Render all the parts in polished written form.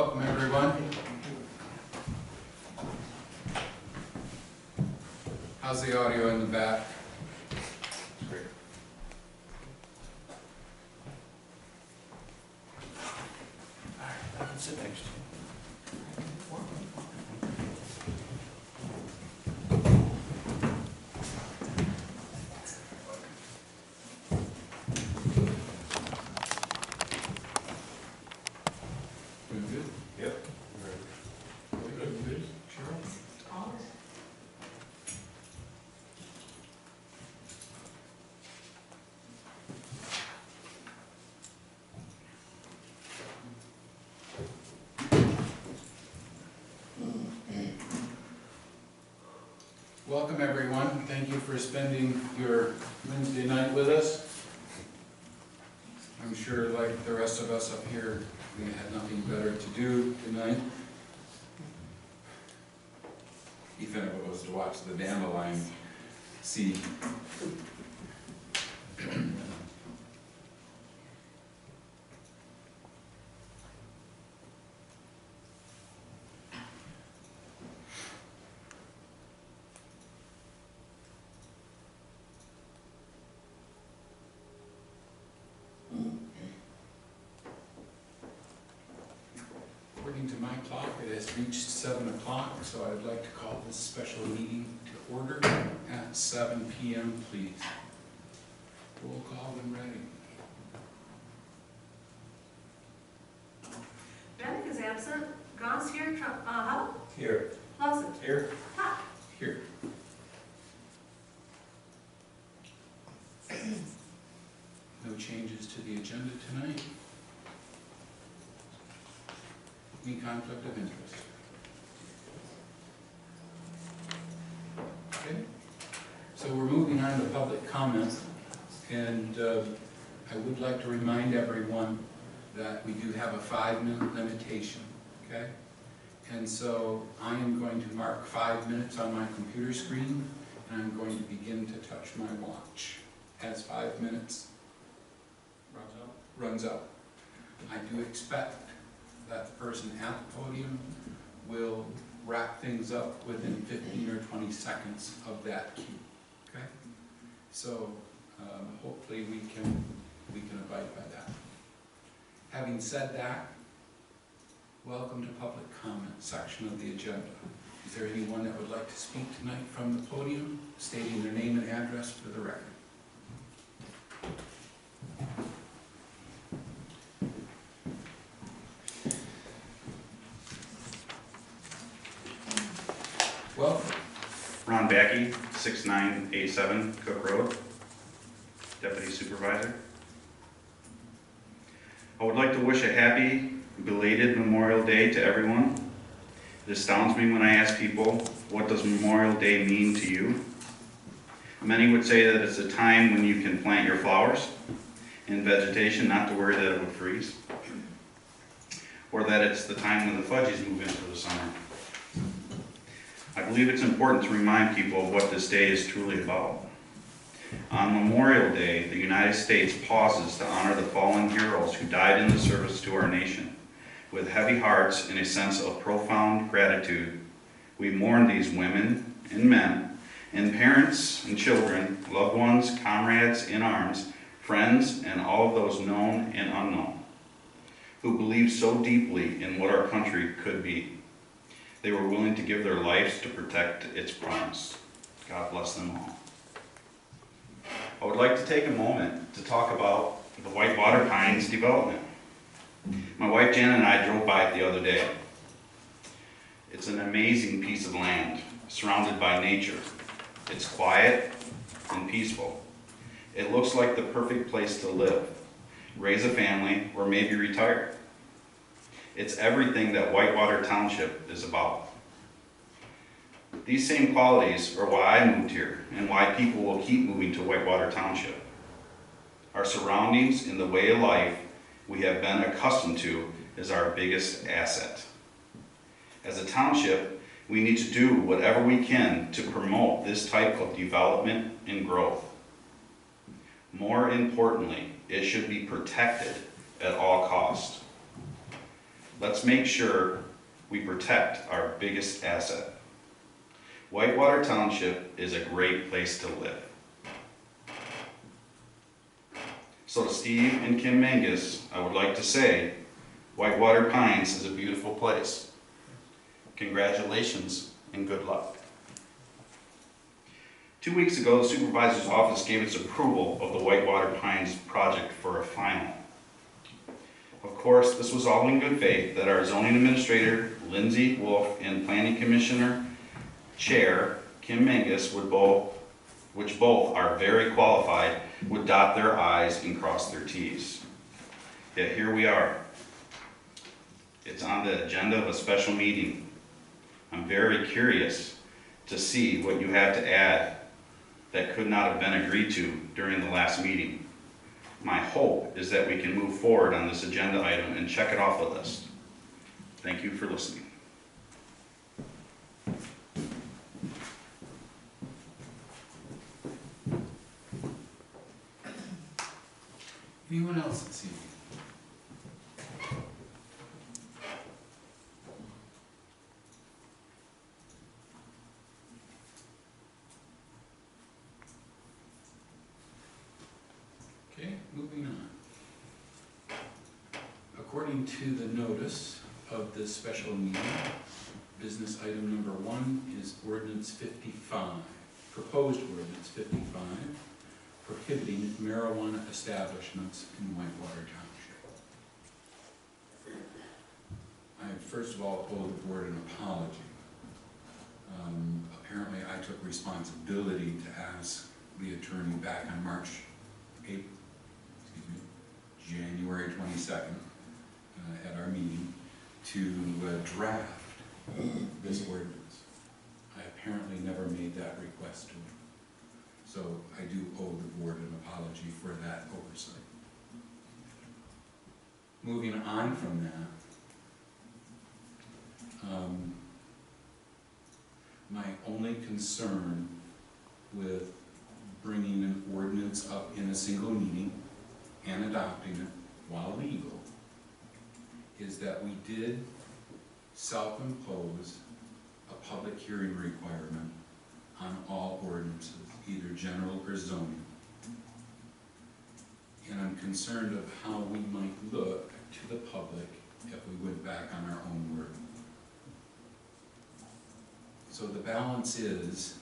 Welcome, everyone. How's the audio in the back? Great. All right, I can sit next to you. Welcome, everyone. Thank you for spending your Wednesday night with us. I'm sure, like the rest of us up here, we had nothing better to do tonight, even if it was to watch the dandelion seed. According to my clock, it has reached 7 o'clock, so I'd like to call this special meeting to order at 7 p.m., please. Roll call when ready. Bennett is absent. Goss here. Huddle? Here. Lawson? Here. Pop? Here. No changes to the agenda tonight. Any conflict of interest? Okay. So we're moving on to public comment, and I would like to remind everyone that we do have a 5-minute limitation, okay? And so I am going to mark 5 minutes on my computer screen, and I'm going to begin to touch my watch as 5 minutes runs out. I do expect that the person at the podium will wrap things up within 15 or 20 seconds of that cue, okay? So hopefully we can abide by that. Having said that, welcome to public comment section of the agenda. Is there anyone that would like to speak tonight from the podium, stating their name and address for the record? Well, Ron Backey, 6987 Cook Road, Deputy Supervisor. I would like to wish a happy, belated Memorial Day to everyone. It astounds me when I ask people, what does Memorial Day mean to you? Many would say that it's a time when you can plant your flowers and vegetation, not to worry that it would freeze. Or that it's the time when the fudgies move in for the summer. I believe it's important to remind people of what this day is truly about. On Memorial Day, the United States pauses to honor the fallen heroes who died in the service to our nation. With heavy hearts and a sense of profound gratitude, we mourn these women and men, and parents and children, loved ones, comrades in arms, friends, and all of those known and unknown, who believed so deeply in what our country could be. They were willing to give their lives to protect its promise. God bless them all. I would like to take a moment to talk about the Whitewater Pines development. My wife Jan and I drove by it the other day. It's an amazing piece of land, surrounded by nature. It's quiet and peaceful. It looks like the perfect place to live, raise a family, or maybe retire. It's everything that Whitewater Township is about. These same qualities are why I moved here and why people will keep moving to Whitewater Township. Our surroundings and the way of life we have been accustomed to is our biggest asset. As a township, we need to do whatever we can to promote this type of development and growth. More importantly, it should be protected at all costs. let's make sure we protect our biggest asset. Whitewater Township is a great place to live. So to Steve and Kim Mangus, I would like to say, Whitewater Pines is a beautiful place. Congratulations and good luck. 2 weeks ago, the supervisor's office gave its approval of the Whitewater Pines project for a final. Of course, this was all in good faith that our zoning administrator, Lindsay Wolf, and planning commissioner chair, Kim Mangus, which both are very qualified, would dot their I's and cross their T's. Yet here we are. It's on the agenda of a special meeting. I'm very curious to see what you have to add that could not have been agreed to during the last meeting. My hope is that we can move forward on this agenda item and check it off the list. Thank you for listening. Anyone else this evening? Okay, moving on. According to the notice of this special meeting, business item number 1 is ordinance 55, proposed ordinance 55, prohibiting marijuana establishments in Whitewater Township. I first of all owe the board an apology. Apparently I took responsibility to ask the attorney back on January 22nd at our meeting to draft this ordinance. I apparently never made that request to him. So I do owe the board an apology for that oversight. Moving on from that, my only concern with bringing an ordinance up in a single meeting and adopting it while legal is that we did self-impose a public hearing requirement on all ordinances, either general or zoning. And I'm concerned of how we might look to the public if we went back on our own word. So the balance is,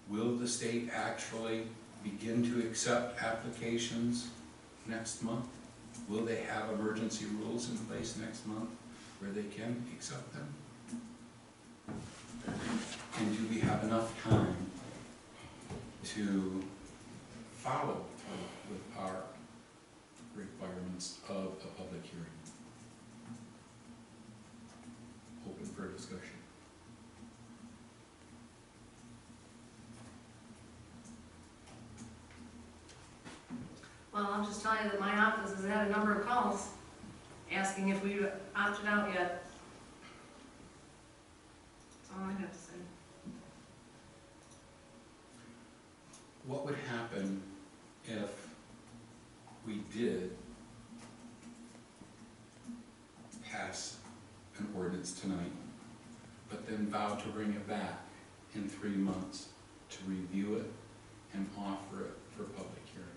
will the state actually begin to accept applications next month? Will they have emergency rules in place next month where they can accept them? And do we have enough time to follow through with our requirements of a public hearing? Open for discussion. Well, I'll just tell you that my office has had a number of calls asking if we opted out yet. That's all I have to say. What would happen if we did pass an ordinance tonight, but then vow to bring it back in 3 months to review it and offer it for public hearing?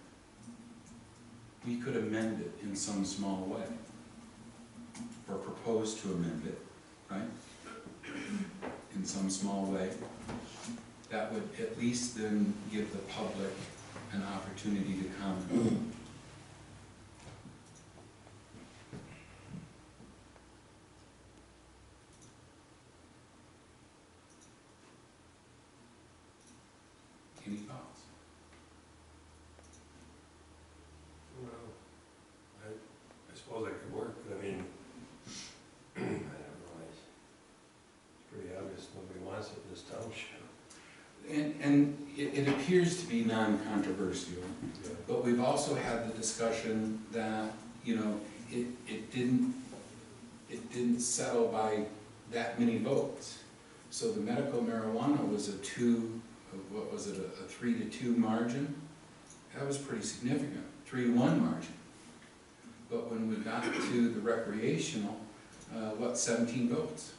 We could amend it in some small way, or propose to amend it, right? In some small way. That would at least then give the public an opportunity to comment. Any thoughts? Well, I suppose that could work, but I mean, I don't know, it's pretty obvious nobody wants it in this township. And it appears to be non-controversial, Yeah. but we've also had the discussion that, you know, it didn't settle by that many votes. So the medical marijuana was a 3-2 margin? That was pretty significant, 3-1 margin. but when we got to the recreational, 17 votes?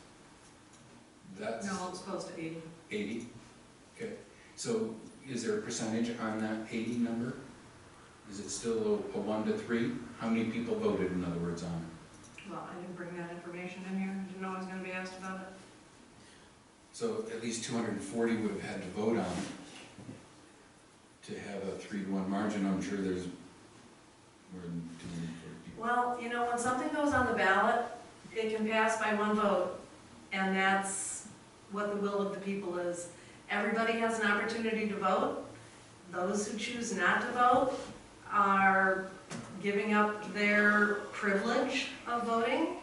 That's No, it's close to 80. 80, okay. So is there a percentage on that 80 number? Is it still a 1 to 3? How many people voted, in other words, on it? Well, I didn't bring that information in here, I didn't know I was gonna be asked about it. So at least 240 would have had to vote on it to have a 3-to-1 margin. I'm sure there's more than 240 people. Well, you know, when something goes on the ballot, it can pass by one vote, and that's what the will of the people is. Everybody has an opportunity to vote. Those who choose not to vote are giving up their privilege of voting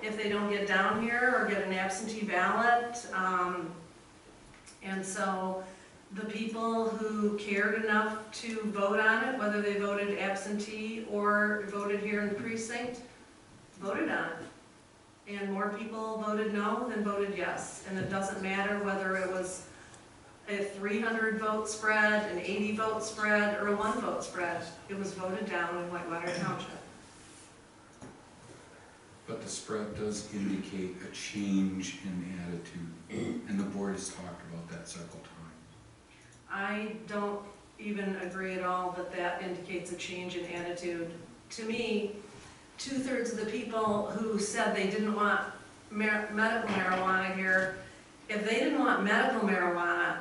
if they don't get down here or get an absentee ballot. And so the people who cared enough to vote on it, whether they voted absentee or voted here in the precinct, voted on it. And more people voted no than voted yes. And it doesn't matter whether it was a 300 vote spread, an 80 vote spread, or a 1 vote spread. It was voted down in Whitewater Township. But the spread does indicate a change in attitude, and the board has talked about that several times. I don't even agree at all that that indicates a change in attitude. To me, 2/3 of the people who said they didn't want medical marijuana here, if they didn't want medical marijuana,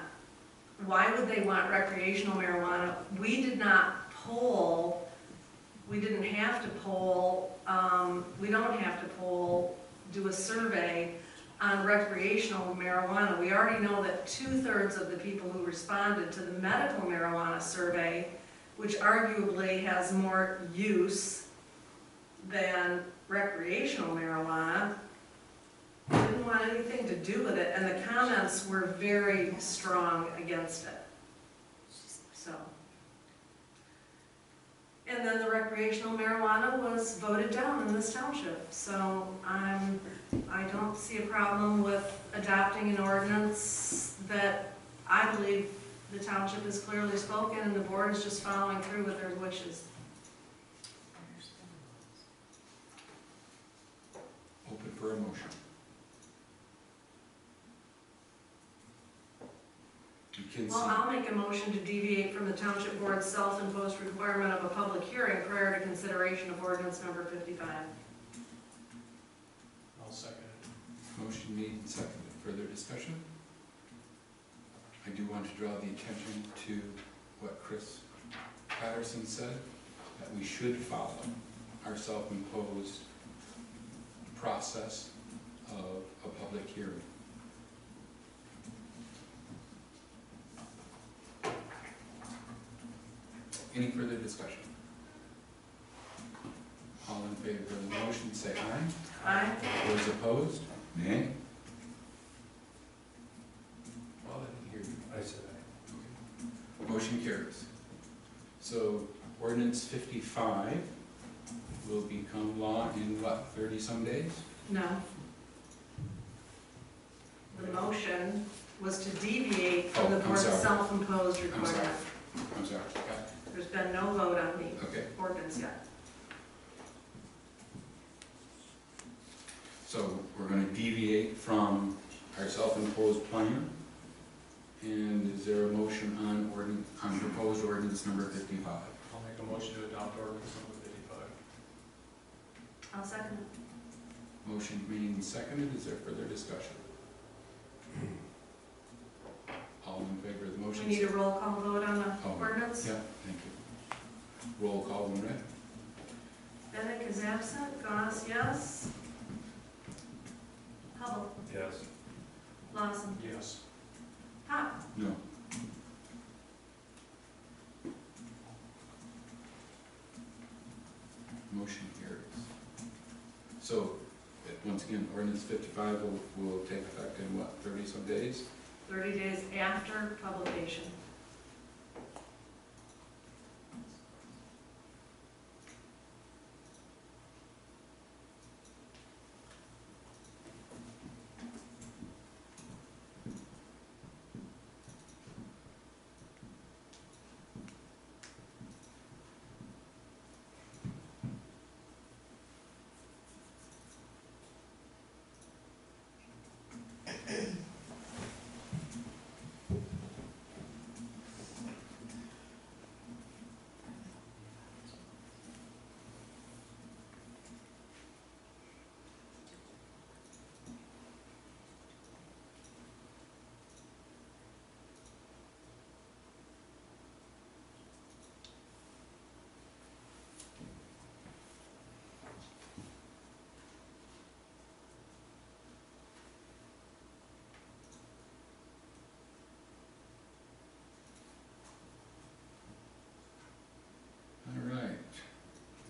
why would they want recreational marijuana? We did not poll, we didn't have to poll, we don't have to poll, do a survey on recreational marijuana. We already know that 2/3 of the people who responded to the medical marijuana survey, which arguably has more use than recreational marijuana, didn't want anything to do with it, and the comments were very strong against it. So. And then the recreational marijuana was voted down in this township, so I don't see a problem with adopting an ordinance that I believe the township has clearly spoken and the board is just following through with their wishes. Open for a motion. Well, I'll make a motion to deviate from the township board's self-imposed requirement of a public hearing prior to consideration of ordinance number 55. I'll second it. Motion made and seconded. Further discussion? I do want to draw the attention to what Chris Patterson said, that we should follow our self-imposed process of a public hearing. Any further discussion? All in favor of the motion, say aye. Aye. Those opposed? Nay. Well, I didn't hear you. I said aye. Motion carries. So ordinance 55 will become law in what, 30-some days? No. The motion was to deviate from the Oh, I'm board's sorry. self-imposed I'm requirement. sorry. I'm sorry. Got it. There's been no vote on the Okay, ordinance yet. so we're going to deviate from our self-imposed plan. And is there a motion on proposed ordinance number 55? I'll make a motion to adopt ordinance number 55. I'll second it. Motion made and seconded. Is there further discussion? All in favor of the motion? We need a roll call vote on the Oh, ordinance. Yeah, thank you. Roll call when ready. Bennett is absent. Goss, yes. Hubble. Yes. Lawson. Yes. Pop. No. Motion carries. So, once again, ordinance 55 will take effect in what, 30-some days? 30 days after publication.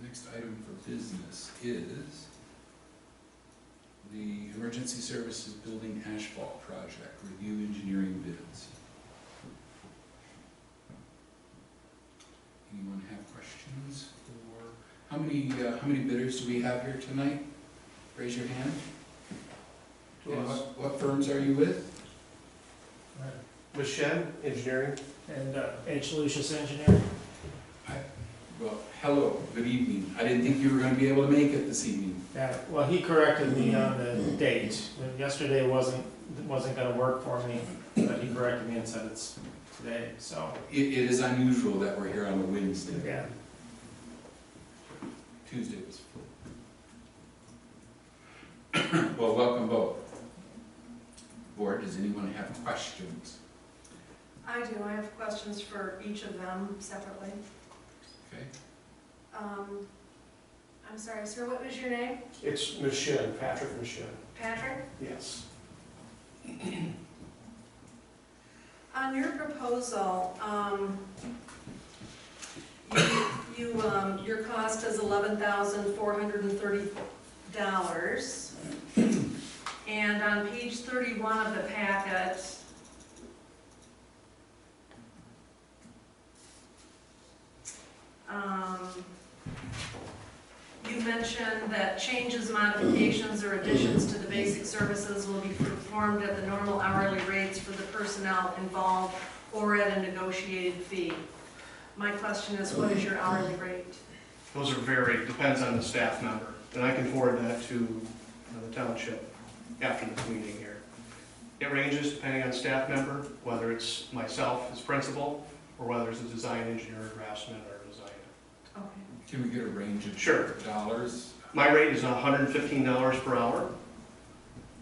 Next item for business is the Emergency Services Building Asphalt Project, review engineering bids. Anyone have questions? Or how many bidders do we have here tonight? Raise your hand. And what firms are you with? Michelle Engineering. And H. Lucius Engineering. Well, hello, good evening. I didn't think you were gonna be able to make it this evening. Yeah, well, he corrected me on the date. Yesterday wasn't gonna work for me, but he corrected me and said it's today, so. It is unusual that we're here on a Wednesday. Yeah. Tuesday was full. Well, welcome both. Board, does anyone have questions? I do, I have questions for each of them separately. Okay. I'm sorry, sir, what was your name? It's Michelle, Patrick Michelle. Patrick? Yes. On your proposal, your cost is $11,430. And on page 31 of the packet, you mentioned that changes, modifications, or additions to the basic services will be performed at the normal hourly rates for the personnel involved or at a negotiated fee. My question is, what is your hourly rate? Those are varied, depends on the staff member, and I can forward that to the township after this meeting here. It ranges depending on staff member, whether it's myself as principal, or whether it's a design engineer, draftsman, or designer. Okay. Can we get a range of Sure. dollars? My rate is $115 per hour.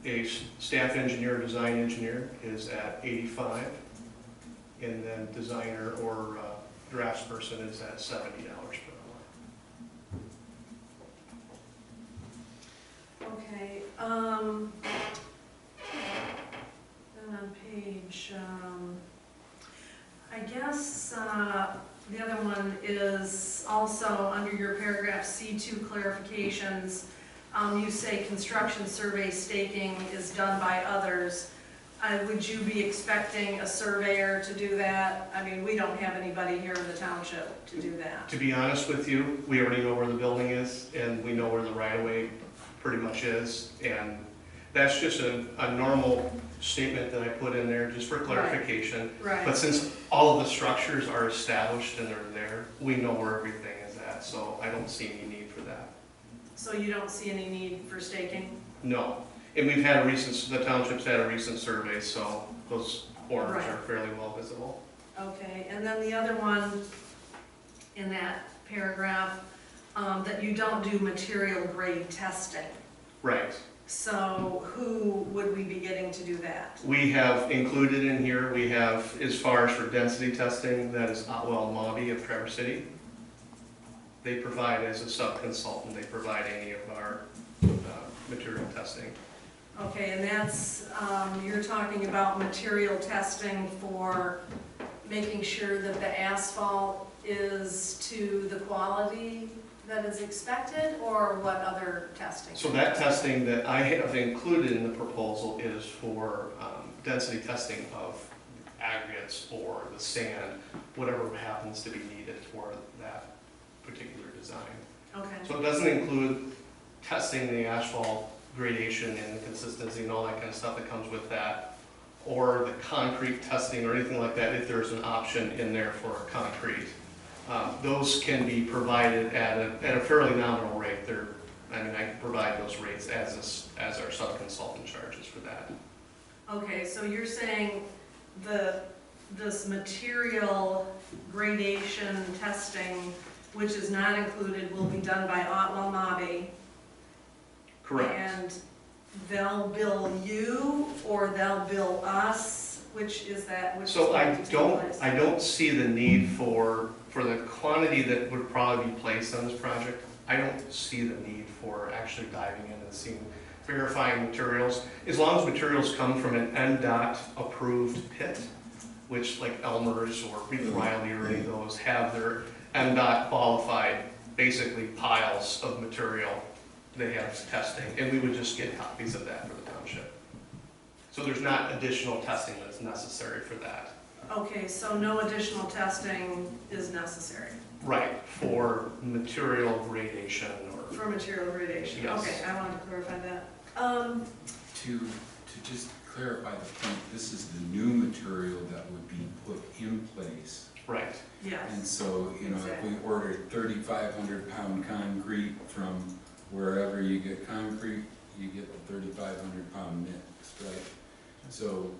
A staff engineer, design engineer is at 85, and then designer or draftsperson is at $70 per hour. Okay, then on page, I guess, the other one is also under your paragraph C2 clarifications. You say construction survey staking is done by others. Would you be expecting a surveyor to do that? I mean, we don't have anybody here in the township to do that. To be honest with you, we already know where the building is, and we know where the right-of-way pretty much is, and that's just a normal statement that I put in there just for clarification. Right. But since all of the structures are established and they're there, we know where everything is at, so I don't see any need for that. So you don't see any need for staking? No, and we've had the township's had a recent survey, so those corners Right. are fairly well visible. Okay, and then the other one in that paragraph, that you don't do material grade testing. Right. So who would we be getting to do that? We have included in here, we have, as far as for density testing, that is Otwell Mobby of Traverse City. They provide, as a sub-consultant, they provide any of our material testing. Okay, and that's, you're talking about material testing for making sure that the asphalt is to the quality that is expected, or what other testing? So that testing that I have included in the proposal is for density testing of aggregates or the sand, whatever happens to be needed for that particular design. Okay, So it doesn't include testing the asphalt gradation and the consistency and all that kind of stuff that comes with that, or the concrete testing or anything like that if there's an option in there for concrete. Those can be provided at a fairly nominal rate. I can provide those rates as our sub-consultant charges for that. okay, so you're saying this material gradation testing, which is not included, will be done by Otwell Mobby? Correct. And they'll bill you, or they'll bill us? Which is that? Which So is I going to take place? don't see the need for the quantity that would probably be placed on this project. I don't see the need for actually diving in and seeing, verifying materials. As long as materials come from an NDOT approved pit, which like Elmer's or Reed Riley or any of those have their NDOT qualified basically piles of material they have testing, and we would just get copies of that for the township. So there's not additional testing that's necessary for that. Okay, so no additional testing is necessary Right, for material gradation or, for material gradation? Yes. Okay, I wanted to clarify that. To just clarify the point, this is the new material that would be put in place. right, And Yes, so, you know, if we ordered 3,500 pound concrete from wherever you get concrete, you get the 3,500 pound mix, right? So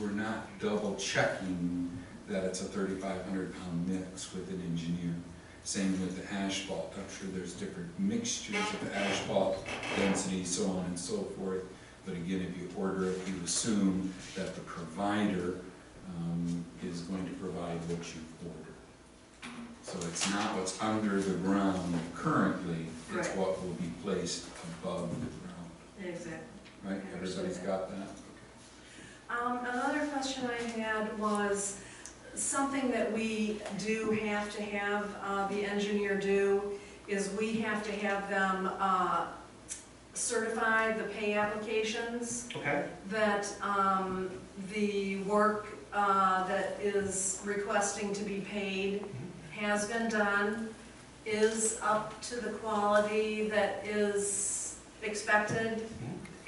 we're not double checking that it's a 3,500 pound mix with an engineer. Same with the asphalt. I'm sure there's different mixtures of asphalt, density, so on and so forth. But again, if you order it, you assume that the provider is going to provide what you've ordered. So it's not what's under the ground currently, it's Right. what will be placed above the ground. exactly. Right? I understand Everybody's that. got that? Another question I had was something that we do have to have the engineer do is we have to have them certify the pay applications okay, that the work that is requesting to be paid has been done, is up to the quality that is expected,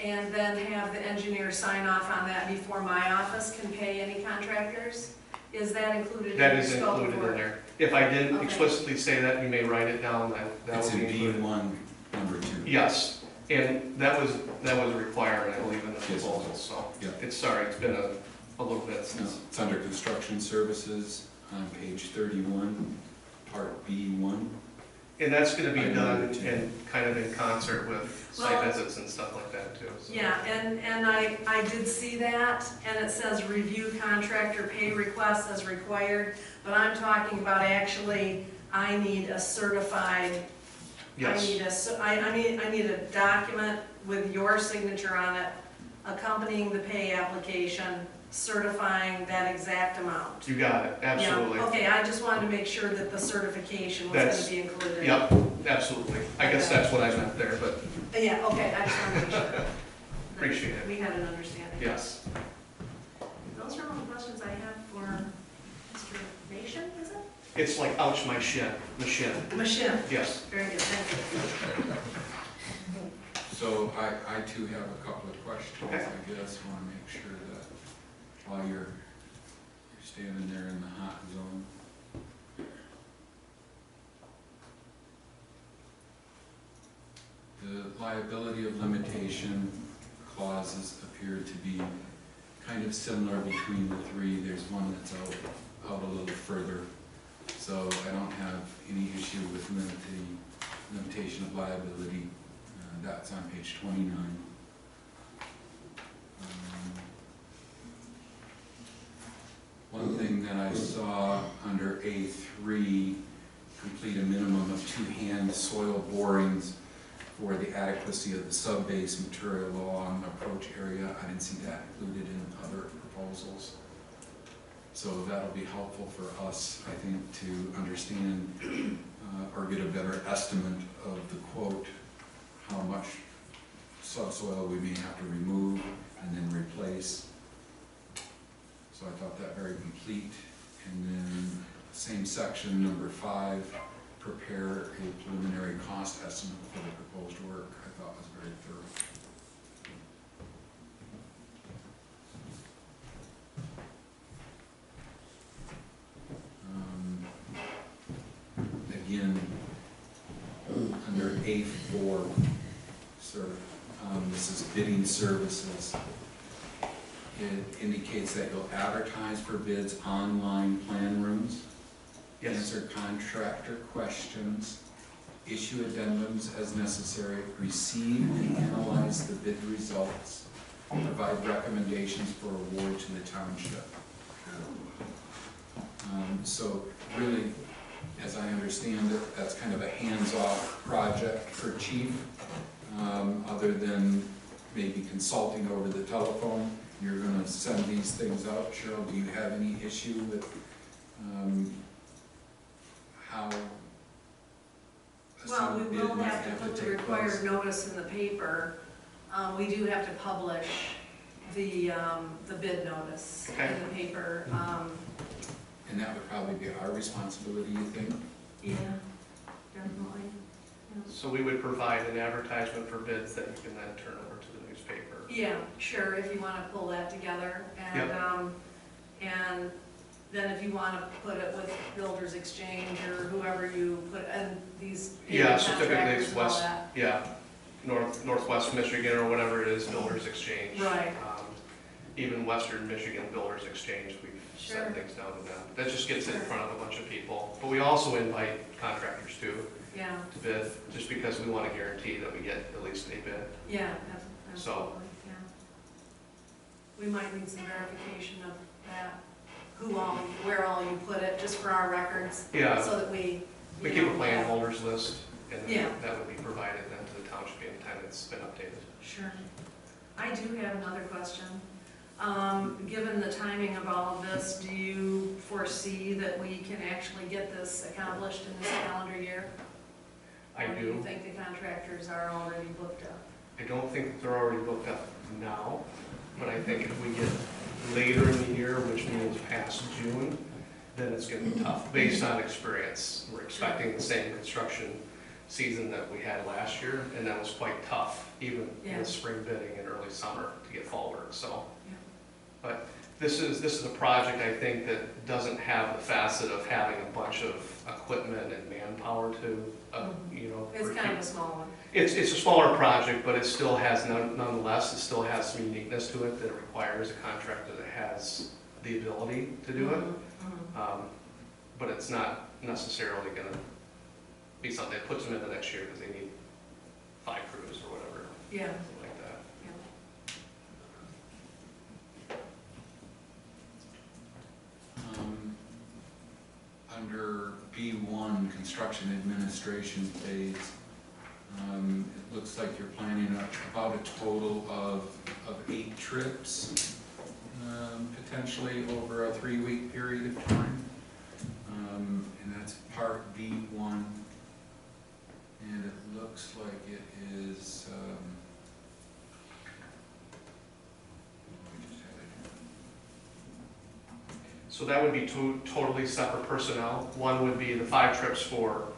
and then have the engineer sign off on that before my office can pay any contractors? Is that included in that your is scope of included in work? there. If I didn't Okay. explicitly say that, you may write it down, that It's would in be included. B1, number 2. Yes, and that was a requirement, I believe, in the Yes. proposal, so. Yeah. It's been a little bit No, since. it's under construction services on page 31, part B1. And that's gonna be I know done that too. in, kind of in concert with site Well- visits and stuff like that too, so. Yeah, and I did see that, and it says review contractor pay requests as required, but I'm talking about actually, I need a certified, Yes, I need a document with your signature on it accompanying the pay application, certifying that exact amount. you got it, absolutely. Yeah, okay, I just wanted to make sure that the certification was gonna That's- be included. Yep, absolutely. I guess that's what I meant there, but Yeah, okay, I just wanted to make sure. that Appreciate it. We had an understanding. yes. Those are all the questions I have for Mr. Nation, is it? It's like, ouch, my shin, the shin, Michelle, yes. very good, thank you. So I too have a couple of questions, Okay. I guess. Want to make sure that while you're standing there in the hot zone. The liability of limitation clauses appear to be kind of similar between the three. There's one that's out a little further. So I don't have any issue with limitation of liability. That's on page 29. One thing that I saw under A3, complete a minimum of 2 hand soil borings for the adequacy of the sub-base material along the approach area. I didn't see that included in other proposals. So that'll be helpful for us, I think, to understand or get a better estimate of the quote, how much subsoil we may have to remove and then replace. So I thought that very complete. And then same section, number 5, prepare a preliminary cost estimate for the proposed work. I thought was very thorough. Again, under A4, sir, this is bidding services. It indicates that you'll advertise for bids online plan rooms, Yes, answer contractor questions, issue addendums as necessary, receive and analyze the bid results, provide recommendations for award to the township. So really, as I understand it, that's kind of a hands-off project for chief, other than maybe consulting over the telephone. You're gonna send these things out. Cheryl, do you have any issue with how Well, we sealed bid will might have to put the take required place. notice in the paper. We do have to publish the bid notice Okay. in the paper. And that would probably be our responsibility, you think? Yeah, definitely. So we would provide an advertisement for bids that you can then turn over to the newspaper. Yeah, sure, if you wanna pull that together, and, and then if you wanna put it with Builders Exchange or whoever you put, and these Yeah, so typically contractors it's and all west, that. yeah, Northwest Michigan or whatever it is, Builders Exchange. Right. Even Western Michigan Builders Exchange, we've Sure. sent things down to them. That just gets it in Sure. front of a bunch of people. But we also invite contractors too Yeah, to bid, just because we want to guarantee that we get at least a bid. yeah, So- absolutely, yeah. We might need some verification of that, who all, where all you put it, just for our records, Yeah, so that we. we you keep a know, plan have- holders list, and Yeah. that would be provided then to the township anytime it's been updated. Sure. I do have another question. Given the timing of all of this, do you foresee that we can actually get this accomplished in this calendar year? I Or do you do. think the contractors are already booked up? I don't think that they're already booked up now, but I think if we get later in the year, which means past June, then it's gonna be tough, based on experience. We're expecting the same construction season that we had last year, and that was quite tough, even Yeah. with spring bidding and early summer to get fall work, so. Yeah. But this is a project, I think, that doesn't have the facet of having a bunch of equipment and manpower to, you know. It's kind of a small one. It's a smaller project, but it still has, nonetheless, it still has some uniqueness to it that it requires a contractor that has the ability to do it. Mhm. But it's not necessarily gonna be something that puts them in the next year because they need 5 crews or whatever, Yeah, something like that. yeah. Under B1, construction administration phase, it looks like you're planning about a total of 8 trips, potentially over a 3-week period of time. And that's part B1. And it looks like it is, we just had it here. So that would be 2 totally separate personnel. One would be the 5 trips for,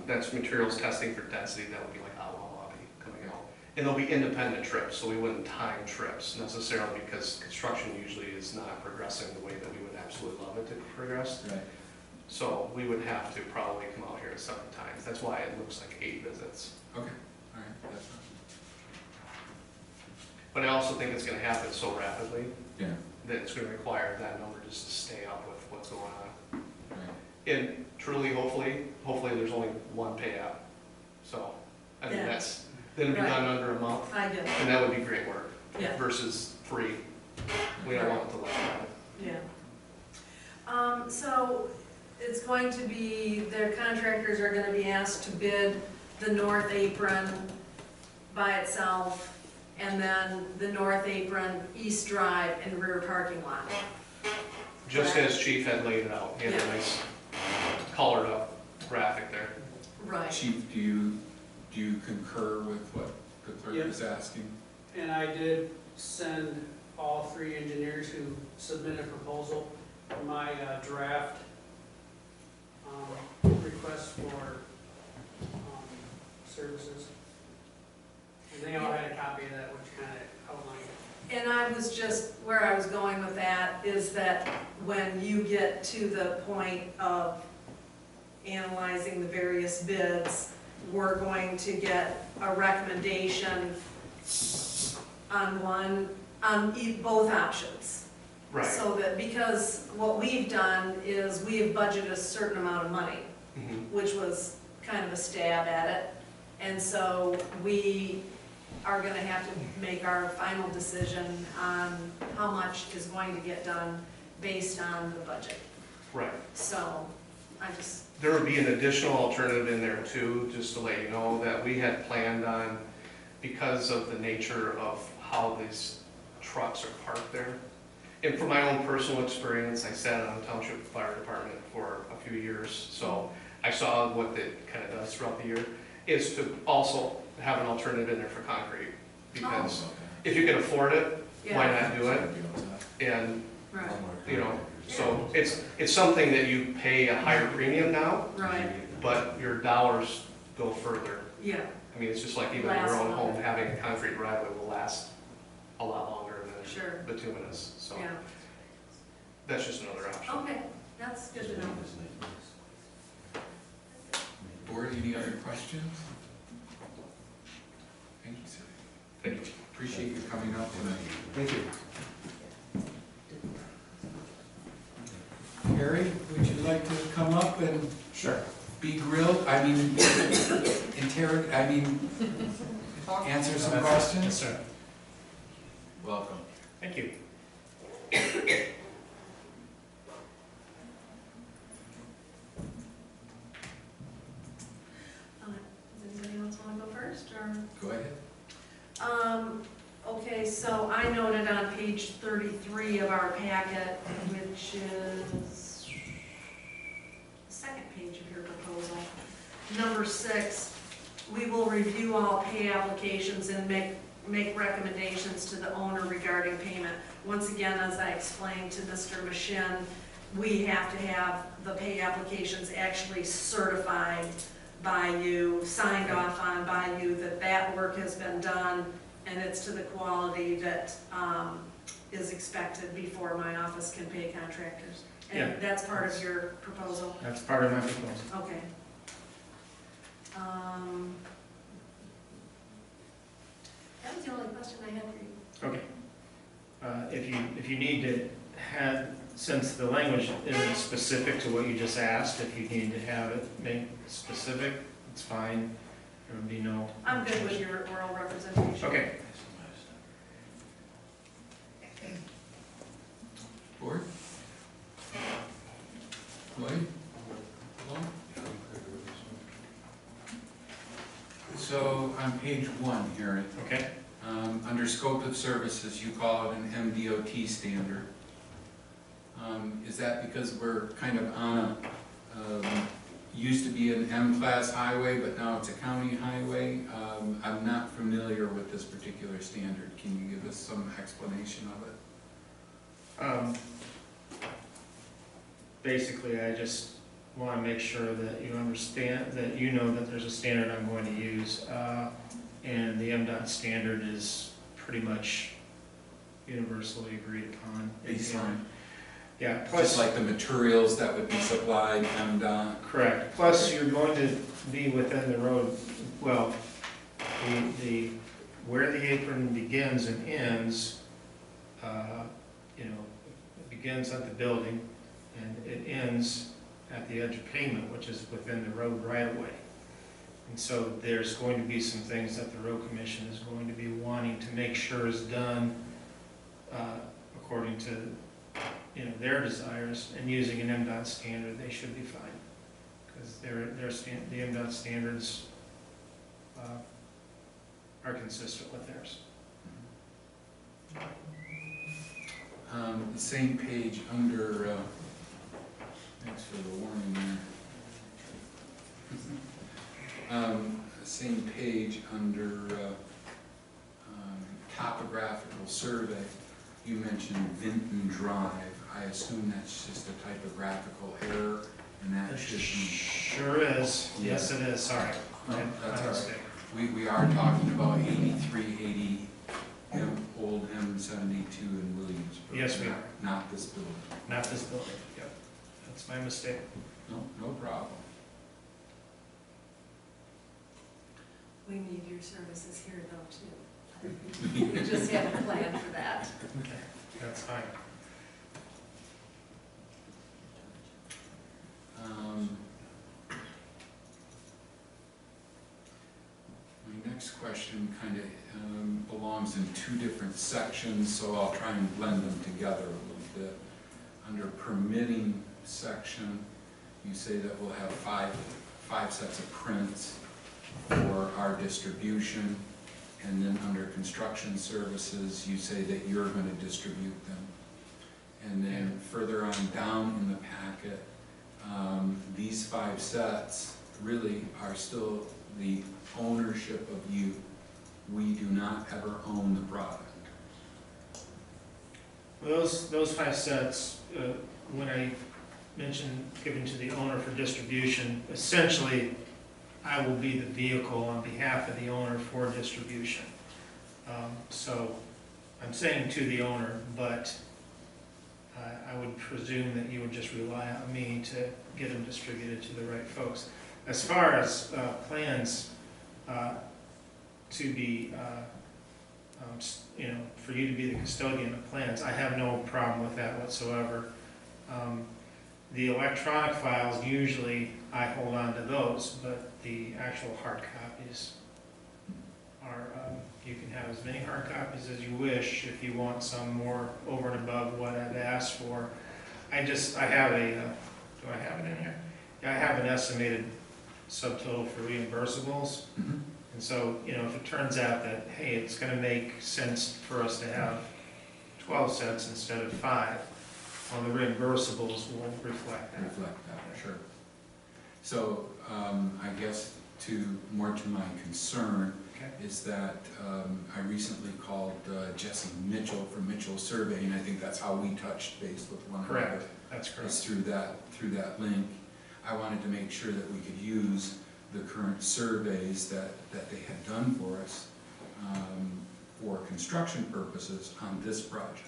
that's materials testing for density, that would be like Lobby coming out. And they'll be independent trips, so we wouldn't time trips necessarily because construction usually is not progressing the way that we would absolutely love it to progress. Right. So we would have to probably come out here at separate times. That's why it looks like 8 visits. Okay, all right, that's fine. But I also think it's gonna happen so rapidly Yeah, that it's gonna require that number just to stay up with what's going on. right. And truly, hopefully there's only one pay app. So, I mean, Yeah. that's, then it'd be done under a month, I get it, and that would be great work yeah, versus 3. We don't want it to let down. yeah. So it's going to be, their contractors are gonna be asked to bid the north apron by itself, and then the north apron, east drive, and rear parking lot. Just as Chief had laid it out, he had a Yeah. nice colored up graphic there. Right. Chief, do you concur with what the clerk Yep. is asking? And I did send all 3 engineers who submitted a proposal my draft request for services. And they all had a copy of that, which kind of outlined it. And I was just, where I was going with that is that when you get to the point of analyzing the various bids, we're going to get a recommendation on both options. Right. So that, because what we've done is we have budgeted a certain amount of money, Mhm. which was kind of a stab at it. And so we are gonna have to make our final decision on how much is going to get done based on the budget. Right. So, I just, There would be an additional alternative in there too, just to let you know, that we had planned on, because of the nature of how these trucks are parked there. And from my own personal experience, I sat on the township fire department for a few years, so I saw what it kind of does throughout the year, is to also have an alternative in there for concrete. Because if you can afford it, why Yeah, not do it? And, right, you know, so it's something that you pay a higher premium now, right, but your dollars go further. yeah, I mean, it's just like even in your own home, having a concrete driveway will last a lot longer than sure, bituminous, so yeah. that's just another option. Okay, that's good to know. Board, any other questions? Thank you, sir. Thank you. Appreciate you coming up tonight. Thank you. Harry, would you like to come up and Sure. be grilled, interrogate, answer some questions? Yes, sir. Welcome. Thank you. Does anybody else want to go first, or? Go ahead. Okay, so I noted on page 33 of our packet, which is the second page of your proposal, number 6, we will review all pay applications and make recommendations to the owner regarding payment. Once again, as I explained to Mr. Mashin, we have to have the pay applications actually certified by you, signed off on by you, that that work has been done and it's to the quality that is expected before my office can pay contractors. And Yeah. that's part of your proposal? That's part of my proposal. Okay. That was the only question I had for you. Okay. If you need to have, since the language isn't specific to what you just asked, if you need to have it made specific, it's fine. There would be no. I'm good with your oral representation. Okay. Board? Lloyd? Hello? So on page 1 here, Okay. under scope of services, you call it an MDOT standard. Is that because we're kind of on a, used to be an M-class highway, but now it's a county highway? I'm not familiar with this particular standard. Can you give us some explanation of it? Basically, I just want to make sure that you understand, that you know that there's a standard I'm going to use. And the MDOT standard is pretty much universally agreed upon. Baseline? Yeah, Just plus, like the materials that would be supplied, MDOT? correct. Plus, you're going to be within the road, well, where the apron begins and ends, it begins at the building and it ends at the edge of pavement, which is within the road right of way. And so there's going to be some things that the road commission is going to be wanting to make sure is done according to, their desires, and using an MDOT standard, they should be fine. Because the MDOT standards are consistent with theirs. The same page under, thanks for the warning there. Same page under topographical survey, you mentioned Vinton Drive. I assume that's just a typographical error, and that should be... Sure is. Yes, it is. Sorry. No, that's My all mistake. right. We are talking about 8380 Old M72 in Williamsburg. Yes, we are. Not this building. Not this building. Yep. That's my mistake. No problem. We need your services here though, too. We just have a plan for that. Okay. That's fine. My next question kind of belongs in two different sections, so I'll try and blend them together a little bit. Under permitting section, you say that we'll have five sets of prints for our distribution, and then under construction services, you say that you're going to distribute them. And then further on down in the packet, these 5 sets really are still the ownership of you. We do not ever own the product. Those 5 sets, when I mentioned given to the owner for distribution, essentially, I will be the vehicle on behalf of the owner for distribution. So I'm saying to the owner, but I would presume that you would just rely on me to get them distributed to the right folks. As far as plans to be, for you to be the custodian of plans, I have no problem with that whatsoever. The electronic files, usually I hold on to those, but the actual hard copies are, you can have as many hard copies as you wish if you want some more over and above what I've asked for. I have do I have it in here? Yeah, I have an estimated subtotal for reimbursables. Mhm. And so, if it turns out that, hey, it's gonna make sense for us to have 12 sets instead of 5, well, the reimbursables will reflect that. Reflect that, sure. So, I guess more to my concern Okay. is that I recently called Jesse Mitchell from Mitchell Survey, and I think that's how we touched base with one another. Correct, that's Is correct. through that link. I wanted to make sure that we could use the current surveys that they had done for us for construction purposes on this project.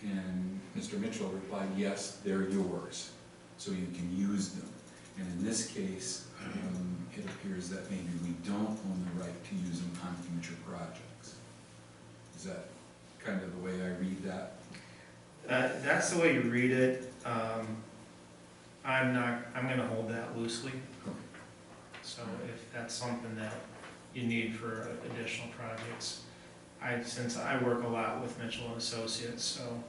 And Mr. Mitchell replied, yes, they're yours, so you can use them. And in this case, it appears that maybe we don't own the right to use them on future projects. Is that kind of the way I read that? That's the way you read it. I'm gonna hold that loosely. Okay. So if that's something that you need for additional projects, since I work a lot with Mitchell and Associates, so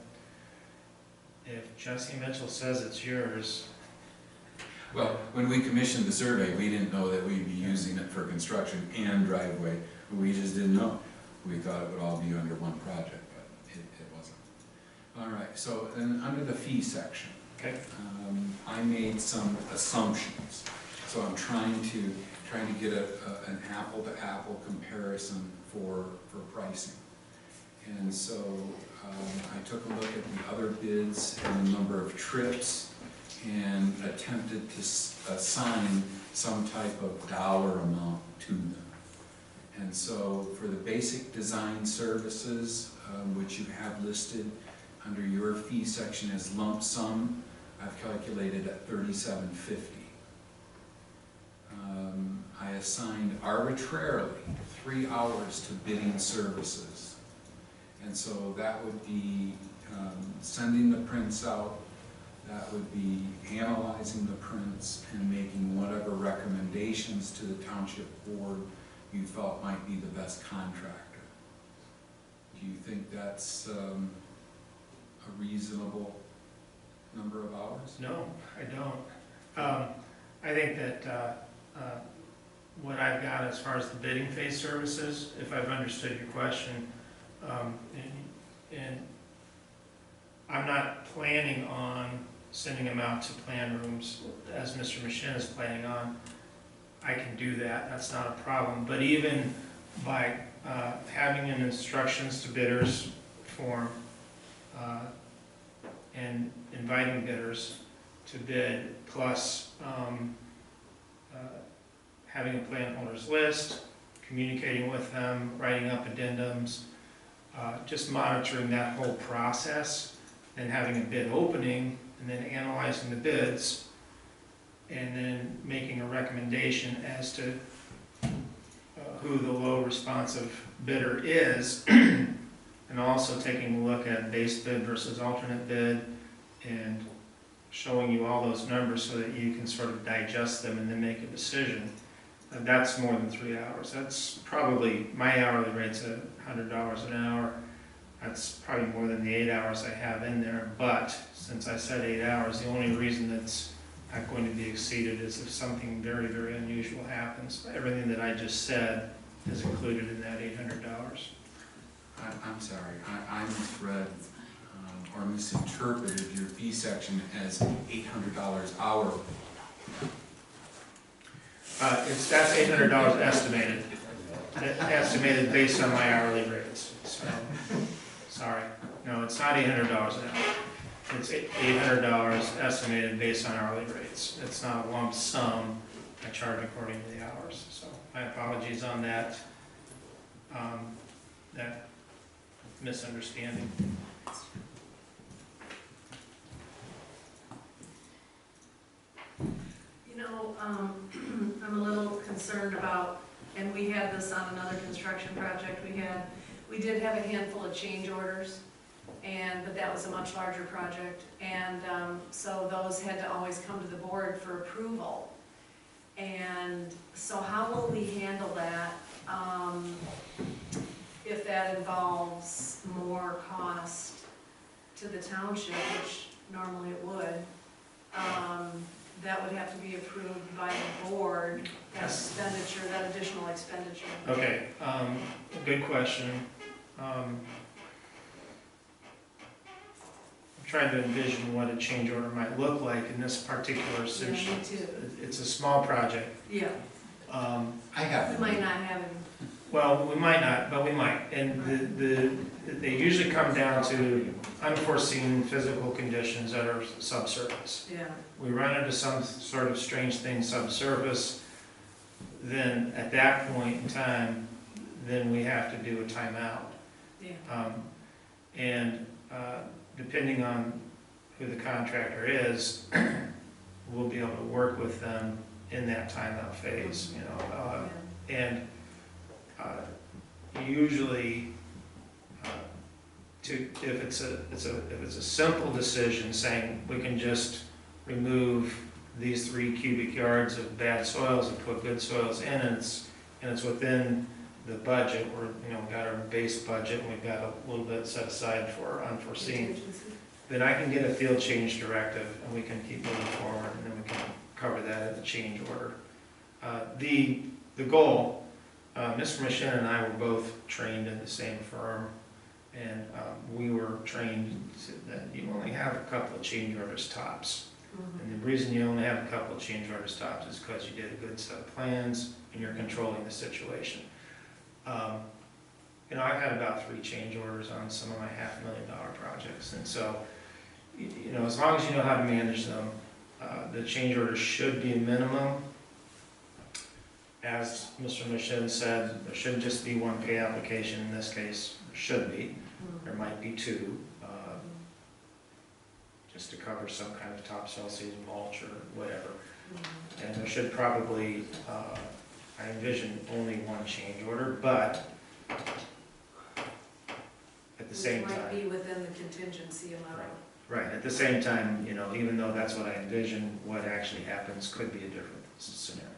if Jesse Mitchell says it's yours, Well, when we commissioned the survey, we didn't know that we'd be using it for construction and driveway. We just didn't know. We thought it would all be under one project, but it wasn't. All right, so then under the fee section, okay, I made some assumptions. So I'm trying to get an apple-to-apple comparison for pricing. And so I took a look at the other bids and the number of trips and attempted to assign some type of dollar amount to them. And so for the basic design services, which you have listed under your fee section as lump sum, I've calculated at $37.50. I assigned arbitrarily 3 hours to bidding services. And so that would be sending the prints out, that would be analyzing the prints and making whatever recommendations to the township board you felt might be the best contractor. Do you think that's a reasonable number of hours? no, I don't. I think that what I've got as far as the bidding phase services, if I've understood your question, and I'm not planning on sending them out to plan rooms as Mr. Machin is planning on. I can do that, that's not a problem. But even by having an instructions to bidders form and inviting bidders to bid, plus having a plan holders list, communicating with them, writing up addendums, just monitoring that whole process, then having a bid opening, and then analyzing the bids, and then making a recommendation as to who the low responsive bidder is, and also taking a look at base bid versus alternate bid, and showing you all those numbers so that you can sort of digest them and then make a decision. That's more than 3 hours. That's probably, my hourly rate's $100 an hour. That's probably more than the 8 hours I have in there, but since I said 8 hours, the only reason that's not going to be exceeded is if something very, very unusual happens. Everything that I just said is included in that $800. I'm sorry, I misread or misinterpreted your fee section as $800 hourly. That's $800 estimated, estimated based on my hourly rates, so, sorry. No, it's not $800 an hour. It's $800 estimated based on hourly rates. It's not a lump sum, I charge according to the hours, so my apologies on that, that misunderstanding. You know, I'm a little concerned about, and we had this on another construction project we did have a handful of change orders, but that was a much larger project, and so those had to always come to the board for approval. And so how will we handle that if that involves more cost to the township, which normally it would? That would have to be approved by the board, that expenditure, that additional expenditure. Okay, good question. I'm trying to envision what a change order might look like in this particular Yeah, me situation. too. It's a small project. Yeah, I have. we might not have any. Well, we might not, but we might. And they usually come down to unforeseen physical conditions that are subsurface. Yeah, We run into some sort of strange thing subsurface, then at that point in time, then we have to do a timeout. yeah. And depending on who the contractor is, we'll be able to work with them in that timeout phase, you know. And usually, if it's a simple decision saying we can just remove these 3 cubic yards of bad soils and put good soils in, and it's within the budget, we're, you know, got our base budget and we've got a little bit set aside for unforeseen, then I can get a field change directive and we can keep moving forward, and then we can cover that in the change order. The goal, Mr. Michelle and I were both trained in the same firm, and we were trained that you only have a couple of change orders tops. And the reason you only have a couple of change orders tops is because you did a good set of plans and you're controlling the situation. You know, I've had about 3 change orders on some of my $500,000 projects, and so, you know, as long as you know how to manage them, the change orders should be a minimum. As Mr. Michelle said, there shouldn't just be 1 pay application. In this case, there should be. There might be 2, just to cover some kind of topsoil season mulch or whatever. And there should probably, I envision only 1 change order, but at the same Which might time. be within the contingency amount. Right, at the same time, you know, even though that's what I envision, what actually happens could be a different scenario.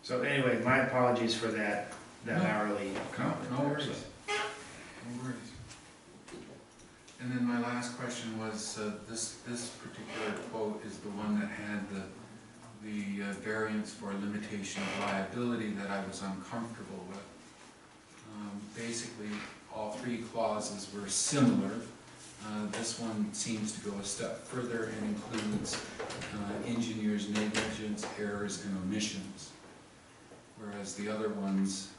So anyway, my apologies for that hourly comment. No worries. No worries. And then my last question was, this particular quote is the one that had the variance for limitation of liability that I was uncomfortable with. Basically, all 3 clauses were similar. This one seems to go a step further and includes engineers' negligence, errors, and omissions. Whereas the other ones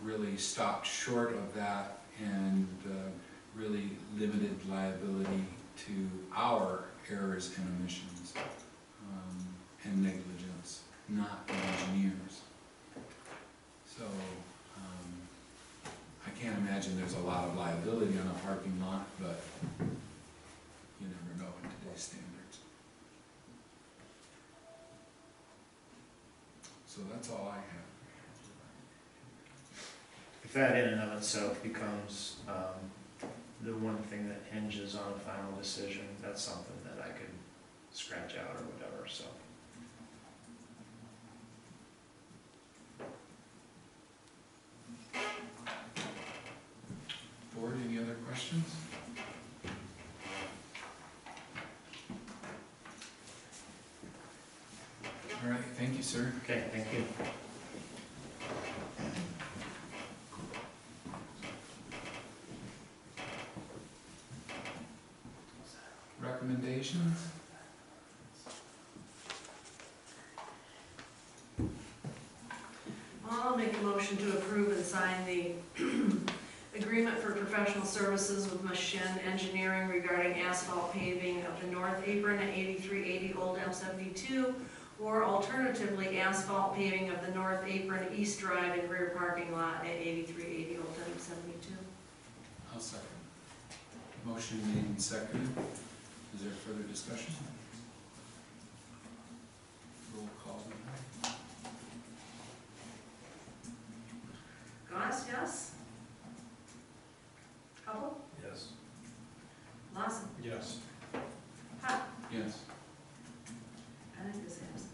really stopped short of that and really limited liability to our errors and omissions and negligence, not the engineers. So I can't imagine there's a lot of liability on a parking lot, but you never know in today's standards. So that's all I have. If that in and of itself becomes the one thing that hinges on a final decision, that's something that I could scratch out or whatever, so. Board, any other questions? All right, thank you, sir. Okay, thank you. make a motion to approve and sign the agreement for professional services with Machine Engineering regarding asphalt paving of the north apron at 8380 Old M72, or alternatively asphalt paving of the north apron east drive and rear parking lot at 8380 Old M72. I'll second. Motion made and seconded. Is there further discussion? Roll call. Goss, yes? Hubble? Yes. Lawson? Yes. Hutt? Yes. Bennett is absent.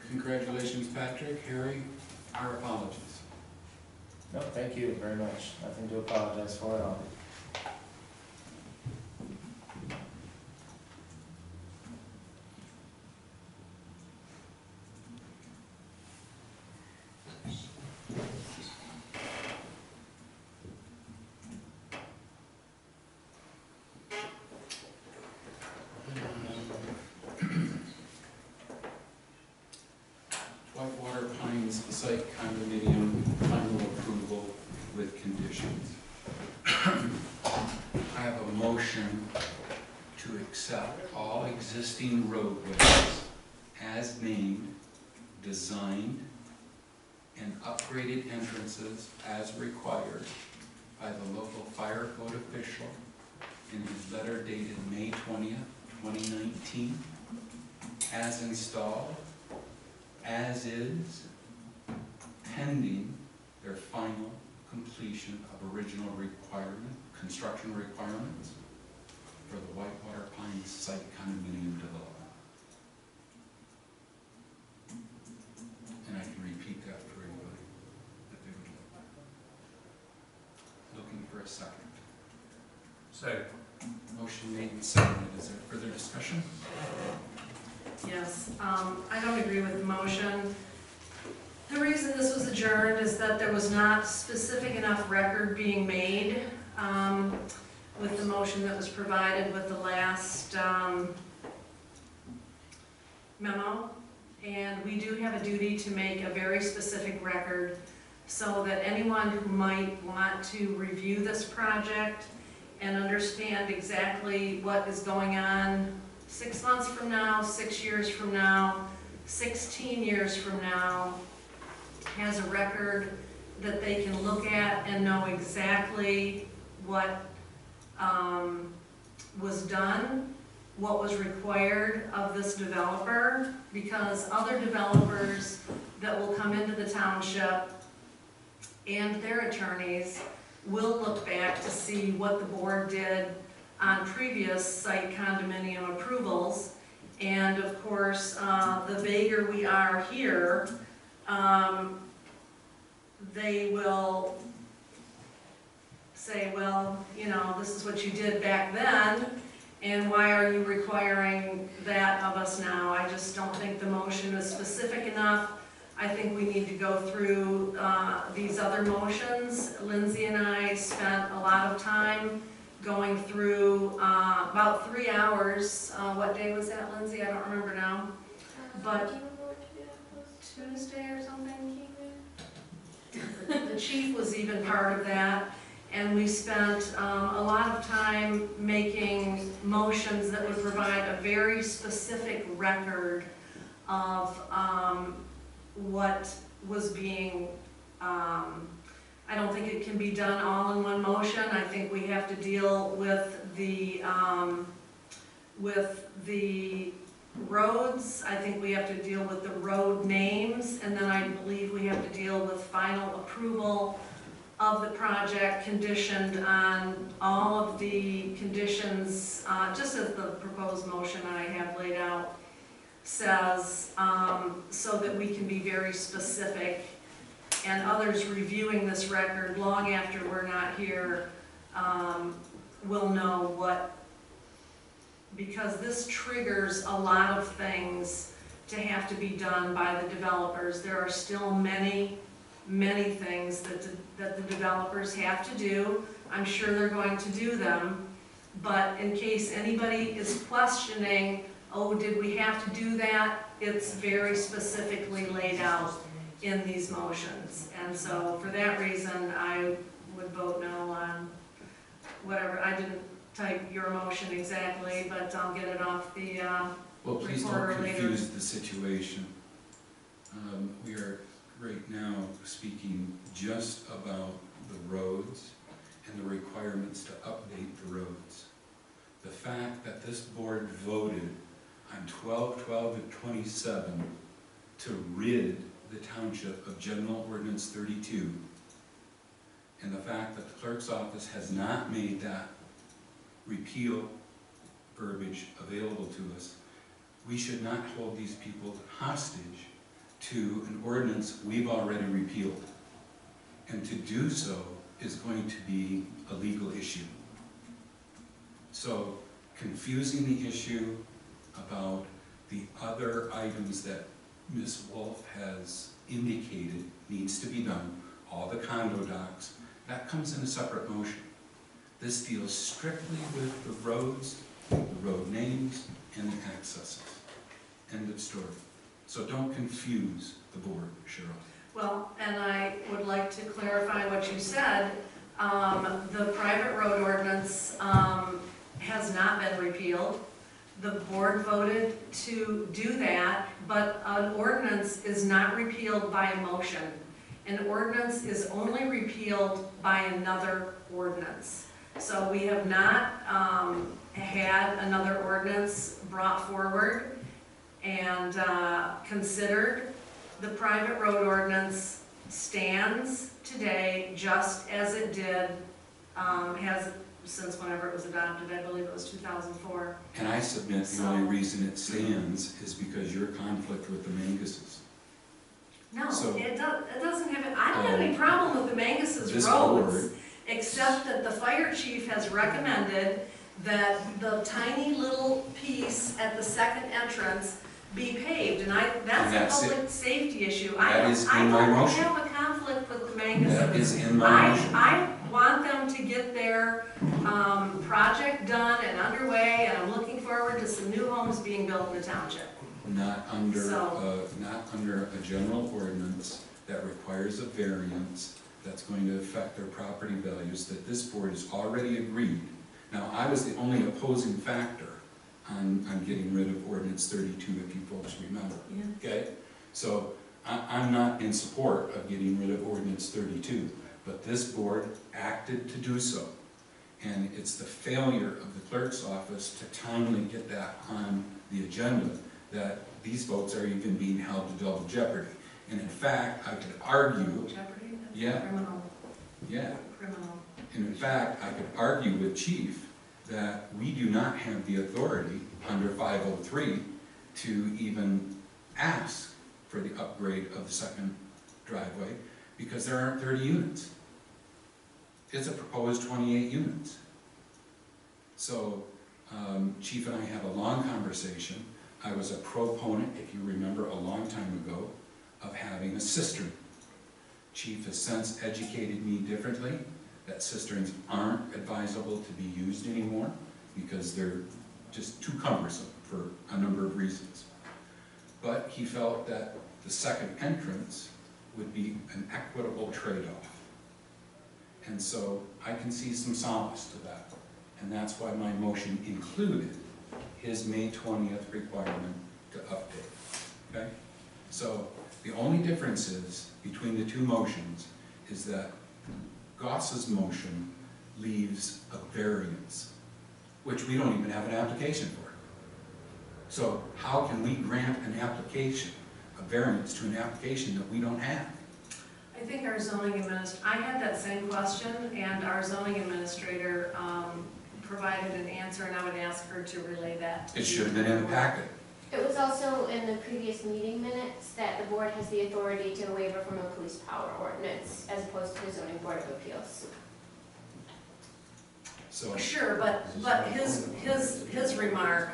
Congratulations, Patrick, Harry, our apologies. No, thank you very much. Nothing to apologize for at all. Whitewater Pines Site Condominium final approval with conditions. I have a motion to accept all existing roadways as named, designed, and upgraded entrances as required by the local fire code official in his letter dated May 20th, 2019, as installed, as is, pending their final completion of original construction requirements for the Whitewater Pines site condominium development. And I can repeat that for everybody if they would like. Looking for a second. Second. Motion made and seconded. Is there further discussion? Yes, I don't agree with the motion. The reason this was adjourned is that there was not specific enough record being made with the motion that was provided with the last memo. And we do have a duty to make a very specific record so that anyone who might want to review this project and understand exactly what is going on 6 months from now, 6 years from now, 16 years from now, has a record that they can look at and know exactly what was done, what was required of this developer, because other developers that will come into the township and their attorneys will look back to see what the board did on previous site condominium approvals. And of course, the vaguer we are here, they will say, well, you know, this is what you did back then, and why are you requiring that of us now? I just don't think the motion is specific enough. I think we need to go through these other motions. Lindsay and I spent a lot of time going through about 3 hours. What day was that, Lindsay? I don't remember now. But Tuesday or something? The chief was even part of that. And we spent a lot of time making motions that would provide a very specific record of what was being, I don't think it can be done all in one motion. I think we have to deal with the roads. I think we have to deal with the road names, and then I believe we have to deal with final approval of the project conditioned on all of the conditions, just as the proposed motion I have laid out says, so that we can be very specific, and others reviewing this record long after we're not here will know what, because this triggers a lot of things to have to be done by the developers. There are still many things that the developers have to do. I'm sure they're going to do them, but in case anybody is questioning, oh, did we have to do that? It's very specifically laid out in these motions. And so for that reason, I would vote no on whatever, I didn't type your motion exactly, but I'll get it off the, Well, please don't Reporter later. confuse the situation. We are right now speaking just about the roads and the requirements to update the roads. The fact that this board voted on 12/12/27 to rid the township of General Ordinance 32, and the fact that the clerk's office has not made that repeal verbiage available to us, we should not hold these people hostage to an ordinance we've already repealed. And to do so is going to be a legal issue. So confusing the issue about the other items that Ms. Wolf has indicated needs to be done, all the condo docs, that comes in a separate motion. This deals strictly with the roads, the road names, and the accesses. End of story. So don't confuse the board, Cheryl. well, and I would like to clarify what you said. The private road ordinance has not been repealed. The board voted to do that, but an ordinance is not repealed by a motion. An ordinance is only repealed by another ordinance. So we have not had another ordinance brought forward and considered. The private road ordinance stands today just as it did, has since whenever it was adopted. I believe it was 2004. And I submit the only reason it stands is because your conflict with the Manguses. No, So- it doesn't have, I don't have any problem with the Mangus's This roads, board- except that the fire chief has recommended that the tiny little piece at the second entrance be paved, and that's that's a it. public safety issue. That is I in my don't motion. have a conflict with the Manguses. That is in my motion. I want them to get their project done and underway, and I'm looking forward to some new homes being built in the township. Not under, So- not under a general ordinance that requires a variance that's going to affect their property values that this board has already agreed. Now, I was the only opposing factor on getting rid of ordinance 32, if you folks remember. Yeah. Okay? So I'm not in support of getting rid of ordinance 32, but this board acted to do so. And it's the failure of the clerk's office to timely get that on the agenda that these votes are even being held to double jeopardy. And in fact, I could argue, Jeopardy? That's Yeah. Criminal. yeah, Criminal. and in fact, I could argue with Chief that we do not have the authority under 503 to even ask for the upgrade of the second driveway because there aren't 30 units. It's a proposed 28 units. So Chief and I had a long conversation. I was a proponent, if you remember, a long time ago, of having a cistern. Chief has since educated me differently, that cisterns aren't advisable to be used anymore because they're just too cumbersome for a number of reasons. But he felt that the second entrance would be an equitable trade-off. And so I can see some solace to that. And that's why my motion included his May 20th requirement to update, okay? So the only difference is, between the two motions, is that Goss's motion leaves a variance, which we don't even have an application for. So how can we grant an application, a variance to an application that we don't have? I think our zoning I had that same question, and our zoning administrator provided an answer, and I would ask her to relay that. It should have been in the packet. It was also in the previous meeting minutes that the board has the authority to waiver from a police power ordinance as opposed to the zoning board of appeals. So, Sure, but his remark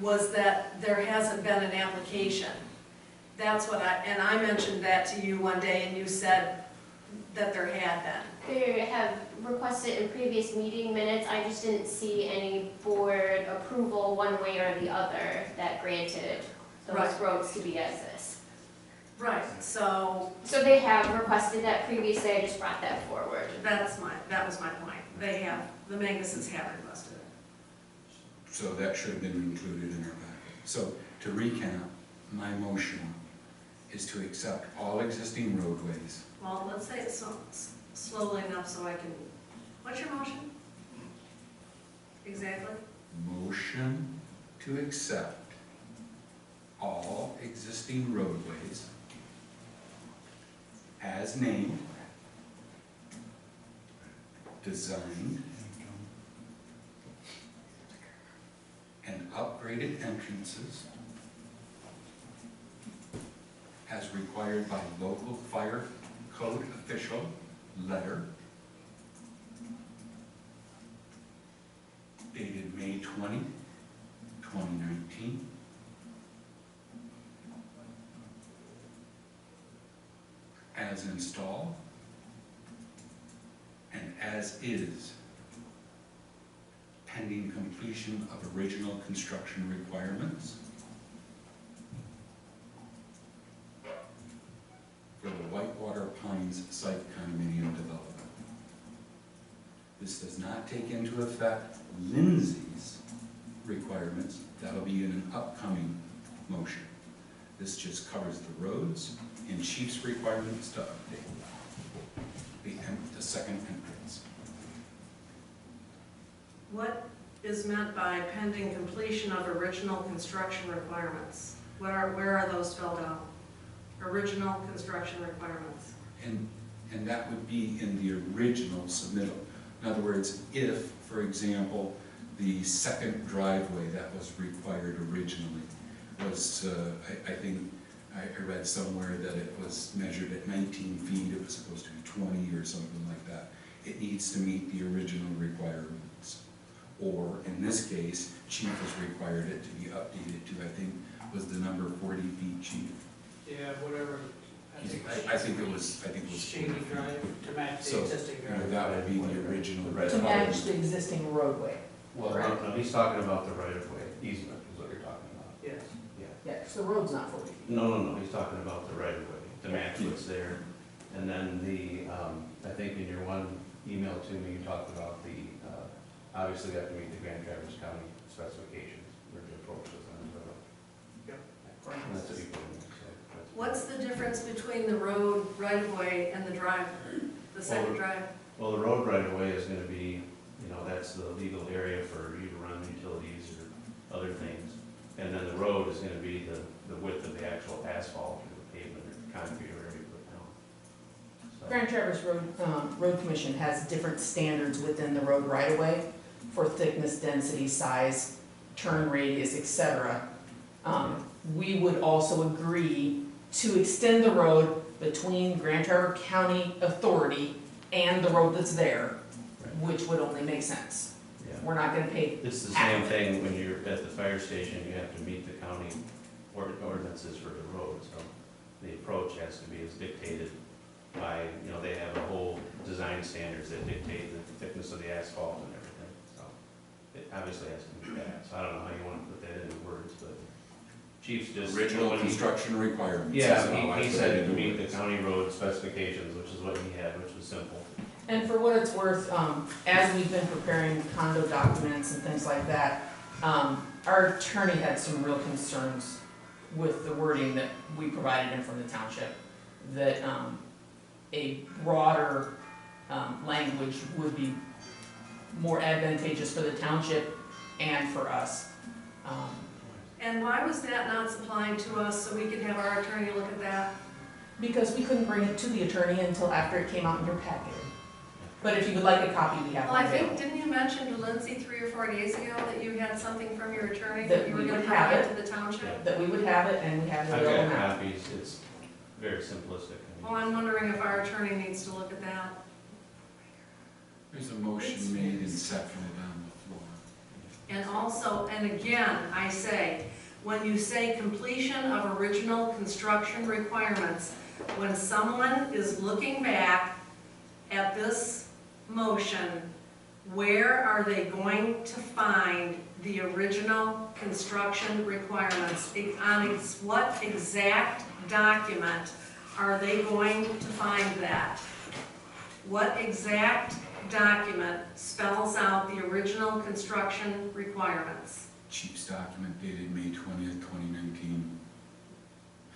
was that there hasn't been an application. That's what I mentioned that to you one day, and you said that there had been. They have requested in previous meeting minutes, I just didn't see any board approval one way or the other that granted those Right. roads to be as is. Right, so So they have requested that previously, I just brought that forward. that was my point. The Manguses have requested it. So that should have been included in our packet. So to recap, my motion is to accept all existing roadways. Well, let's say it slowly enough so I can, what's your motion? Exactly? Motion to accept all existing roadways as named, designed, and upgraded entrances as required by local fire code official letter dated May 20, 2019. As installed and as is pending completion of original construction requirements for the Whitewater Pines site condominium development. This does not take into effect Lindsay's requirements. That'll be in an upcoming motion. This just covers the roads and chief's requirements to update the second entrance. What is meant by pending completion of original construction requirements? Where are those spelled out? Original construction requirements. And that would be in the original submittal. In other words, if, for example, the second driveway that was required originally was, I think, I read somewhere that it was measured at 19 feet, it was supposed to be 20 or something like that. It needs to meet the original requirements. Or, in this case, chief has required it to be updated to, I think, was the number 40 feet, chief? Yeah, whatever. I think it was 40 Shady feet. Drive to match the So, existing you know, drive. that would be the original. To match the existing roadway. Well, Correct. no, he's talking about the right-of-way easement is what you're talking about. Yes. Yeah, so the road's not 40 feet. No, he's talking about the right-of-way, to match what's there. And then I think in your one email to me, you talked about obviously you have to meet the Grand Traverse County specifications, where the approach is on the road. Yep. And that's what you put in there, so that's- What's the difference between the road right-of-way and the drive, the second drive? Well, the road right-of-way is gonna be, that's the legal area for you to run utilities or other things. And then the road is gonna be the width of the actual asphalt or the pavement or concrete or whatever you put down. So- Grand Traverse Road Commission has different standards within the road right-of-way for thickness, density, size, turn radius, etc. We would also agree to extend the road between Grand Traverse County Authority and the road that's there, which would only make sense. Yeah. We're not gonna pay, It's the same thing when you're at the fire station, you have to meet the county ordinances for the road, so the approach has to be as dictated by, they have a whole design standards that dictate the thickness of the asphalt and everything, so it obviously has to meet that, so I don't know how you wanna put that into words, but Chief's just. Original when he- construction requirements. Yeah, is how I he put said it to into meet the words. county road specifications, which is what he had, which was simple. and for what it's worth, as we've been preparing condo documents and things like that, our attorney had some real concerns with the wording that we provided him from the township, that a broader language would be more advantageous for the township and for us. And why was that not supplied to us so we could have our attorney look at that? Because we couldn't bring it to the attorney until after it came out in your packet. But if you would like a copy, we have Well, I one think, available. didn't you mention to Lindsay 3 or 4 days ago that you had something from your attorney That that you were we gonna would have provide to the township? That we would have it, and we have it I've available got now. copies, it's very simplistic. Well, I'm wondering if our attorney needs to look at that. There's a motion made and seconded on the floor. And also, and again, I say, when you say completion of original construction requirements, when someone is looking back at this motion, where are they going to find the original construction requirements? On what exact document are they going to find that? What exact document spells out the original construction requirements? Chief's document dated May 20th, 2019.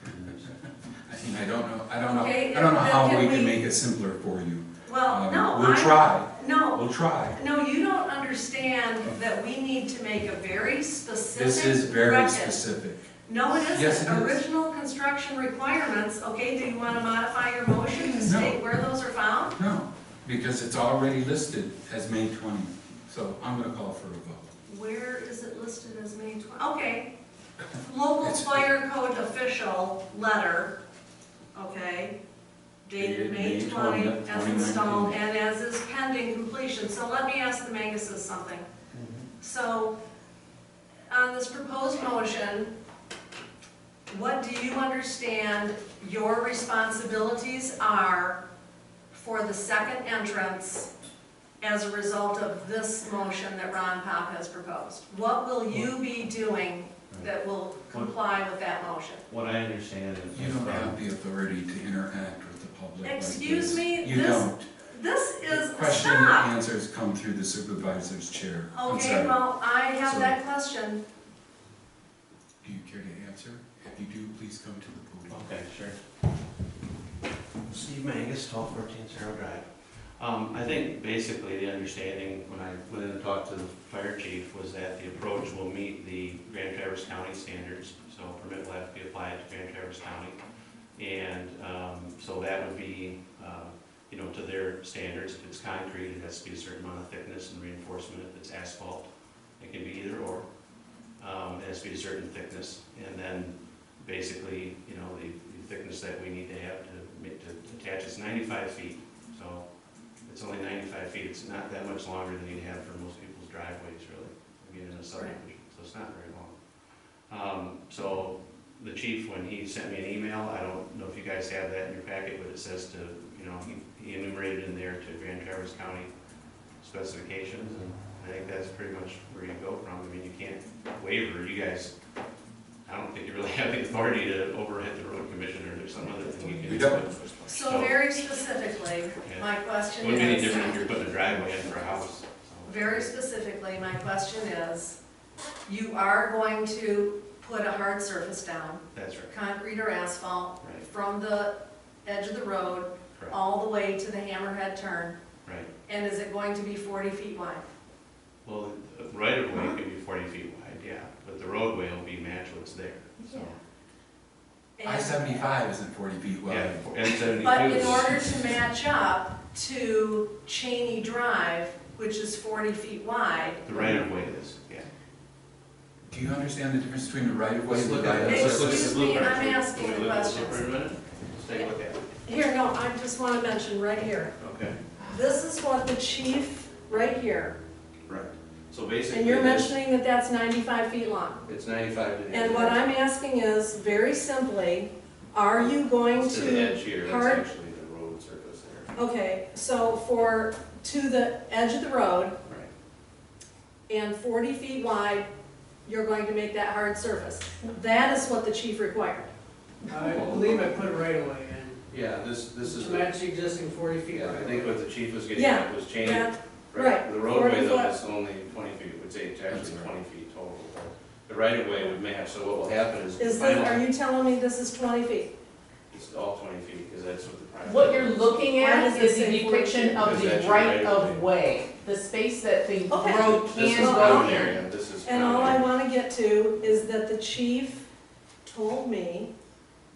I mean, I don't know Okay, how then we can can we- make it simpler for you. Well, no, We'll try, No, we'll try. no, you don't understand that we need to make a very specific. This is very record. specific. No, it Yes, isn't. it is. Original construction requirements, okay, do you want to modify your motion to state where those are found? No, because it's already listed as May 20th, so I'm gonna call for a vote. Where is it listed as May 20? Okay. Local It's- fire code official letter, okay, dated May 20, as installed, and as is pending completion. So let me ask the Manguses something. So, on this proposed motion, what do you understand your responsibilities are for the second entrance as a result of this motion that Ron Pop has proposed? What will you be doing that will comply with that motion? What I understand is. You don't have the authority to interact with the public like this. Excuse me, You don't. This is, Question and stop. answers come through the supervisor's chair. I'm Okay, sorry. well, I have So- that question. Do you care to answer? If you do, please come to the podium. Okay, sure. Steve Mangus, 1214 Cerro Drive. I think basically the understanding when I went in and talked to the fire chief was that the approach will meet the Grand Traverse County standards. So permit will have to be applied to Grand Traverse County. And so that would be, to their standards. If it's concrete, it has to be a certain amount of thickness and reinforcement. If it's asphalt, it can be either or. It has to be a certain thickness. And then basically, the thickness that we need to have to attach is 95 feet. So it's only 95 feet. It's not that much longer than you have for most people's driveways, really. Again, in a subdivision, so it's not very long. So the chief, when he sent me an email, I don't know if you guys have that in your packet, but it says to, he enumerated in there to Grand Traverse County specifications, and I think that's pretty much where you go from. I mean, you can't waiver, you guys, I don't think you really have the authority to overhit the road commissioner, there's some other thing you can do. We don't. So very specifically, Yeah. my question Wouldn't be any is, different if you're putting a driveway in for a house. So. very specifically, my question is, you are going to put a hard surface down, That's right. concrete or asphalt, Right. from the edge of the road Correct. all the way to the hammerhead turn, Right. and is it going to be 40 feet wide? Well, the right of way can be 40 feet wide, yeah, but the roadway will be match what's there, so. And- I-75 isn't 40 feet wide. Yeah, and 72. But in order to match up to Cheney Drive, which is 40 feet wide, The right of way is, yeah. Do you understand the difference between the right of way and the Let's look right at of it. way? Let's look at the Excuse me, blueprint. I'm asking Can we the look at the questions. blueprint a minute? Let's take a look at it. here, no, I just want to mention right here. Okay, This is what the chief, right here, right. So basically. and you're this- mentioning that that's 95 feet long. It's 95 to the And edge. what I'm asking is, very simply, are you going It's to the edge to here, that's hard, actually the road surface there. okay, so to the edge of the road Right. and 40 feet wide, you're going to make that hard surface. That is what the chief required. I believe I put it right away in, Yeah, this is, to match the existing 40 feet. yeah, I think what the chief was getting Yeah, at was changing. That, right, The roadway 40 though foot. is only 20 feet, it would say it's actually 20 feet total. The right of way would match, so what will happen is. Is the this, final- are you telling me this is 20 feet? It's all 20 feet, because that's what the private. What you're looking Why at does it is the say 40 depiction of Because the that's your right right of of way, the space that the Okay. road This can is Well, go common in. area, this is. And common all I area. want to get to is that the chief told me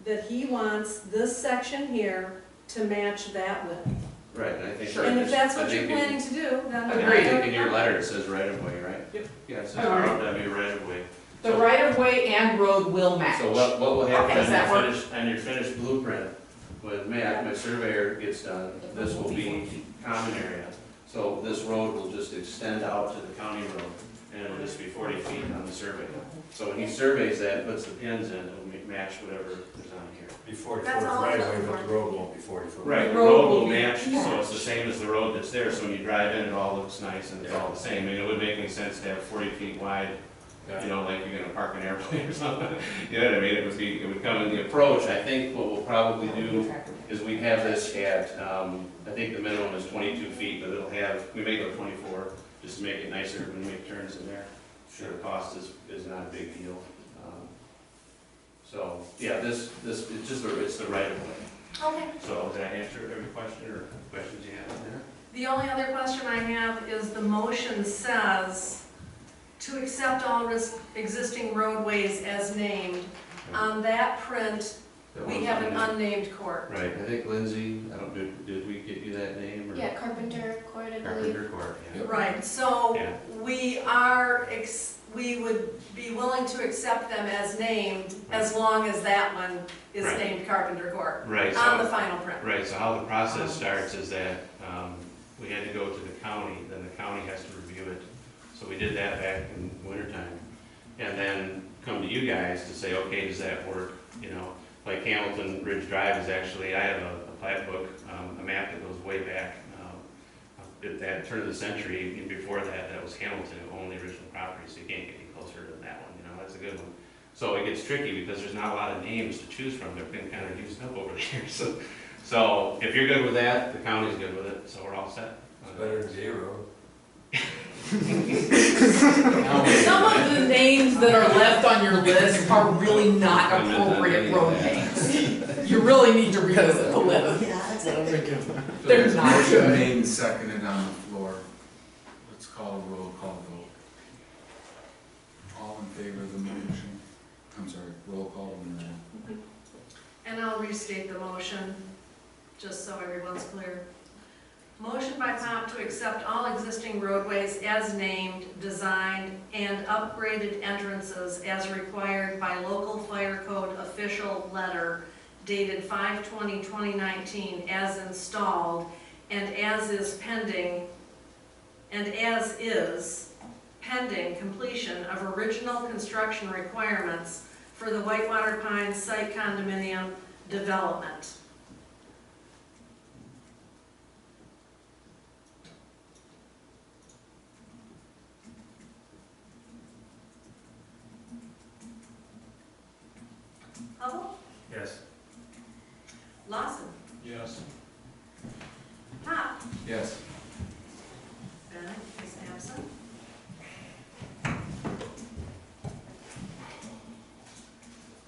that he wants this section here to match that width. Right, and I think. Sure. And if that's I what you're think in- planning to do, then. I think in your letter it says right of way, right? Yep. Yeah, it says Agreed. ROW right of way. The So- right of way and road will match. So what will happen Okay, does that on work? your finished blueprint, when my surveyor gets done, this will be common area. So this road will just extend out to the county road, and it'll just be 40 feet on the survey. So when he surveys that, and puts the pins in, it'll match whatever is on here. Be 40 That's foot all right I'm away, looking but for. the road won't be 40 foot. Right, the road road will will be- match, so yeah. it's the same as the road that's there, so when you drive in, it all looks nice and it's all the same. I mean, it wouldn't make any sense to have 40 feet wide, you know, like you're gonna park an airplane or something. You know what I mean? It would come in the approach. I think what we'll probably do is we have this at, I think the minimum is 22 feet, but it'll have, we may go 24, just to make it nicer when we make turns in there. Sure, the cost is not a big deal. So, yeah, it's the right of way. Okay. So did I answer every question or questions you have in there? The only other question I have is the motion says to accept all existing roadways as named. On that print, we have an unnamed court. Right, I think Lindsay, did we get you that name? Or? Yeah, Carpenter Court, I believe. Carpenter Court, yeah. Right, so Yeah. we would be willing to accept them as named as long as that one is Right. named Carpenter Court Right, on the so, final print. right, so how the process starts is that, we had to go to the county, then the county has to review it. So we did that back in wintertime. And then come to you guys to say, okay, does that work? You know, like Hamilton Ridge Drive is actually, I have a plat book, a map that goes way back. At that turn of the century, and before that, that was Hamilton, it owned the original property, so you can't get any closer than that one, you know, that's a good one. So it gets tricky because there's not a lot of names to choose from, they've been kind of used up over the years. So if you're good with that, the county's good with it, so we're all set. Better than 0. Some of the names that are left on your list are really not appropriate road names. You really need to revisit the list. They're There's not motion good. made and seconded on the floor. Let's call a roll call vote. All in favor of the motion? I'm sorry, roll call on the And I'll restate the motion, just so everyone's clear. Motion by Pop to accept all existing roadways as named, designed, and upgraded entrances as required by local fire code official letter dated 5/20/2019 as installed and as is pending completion of original construction requirements for the Whitewater Pines site condominium development. Hubble? Yes. Lawson? Yes. Pop? Yes. Bennett is absent.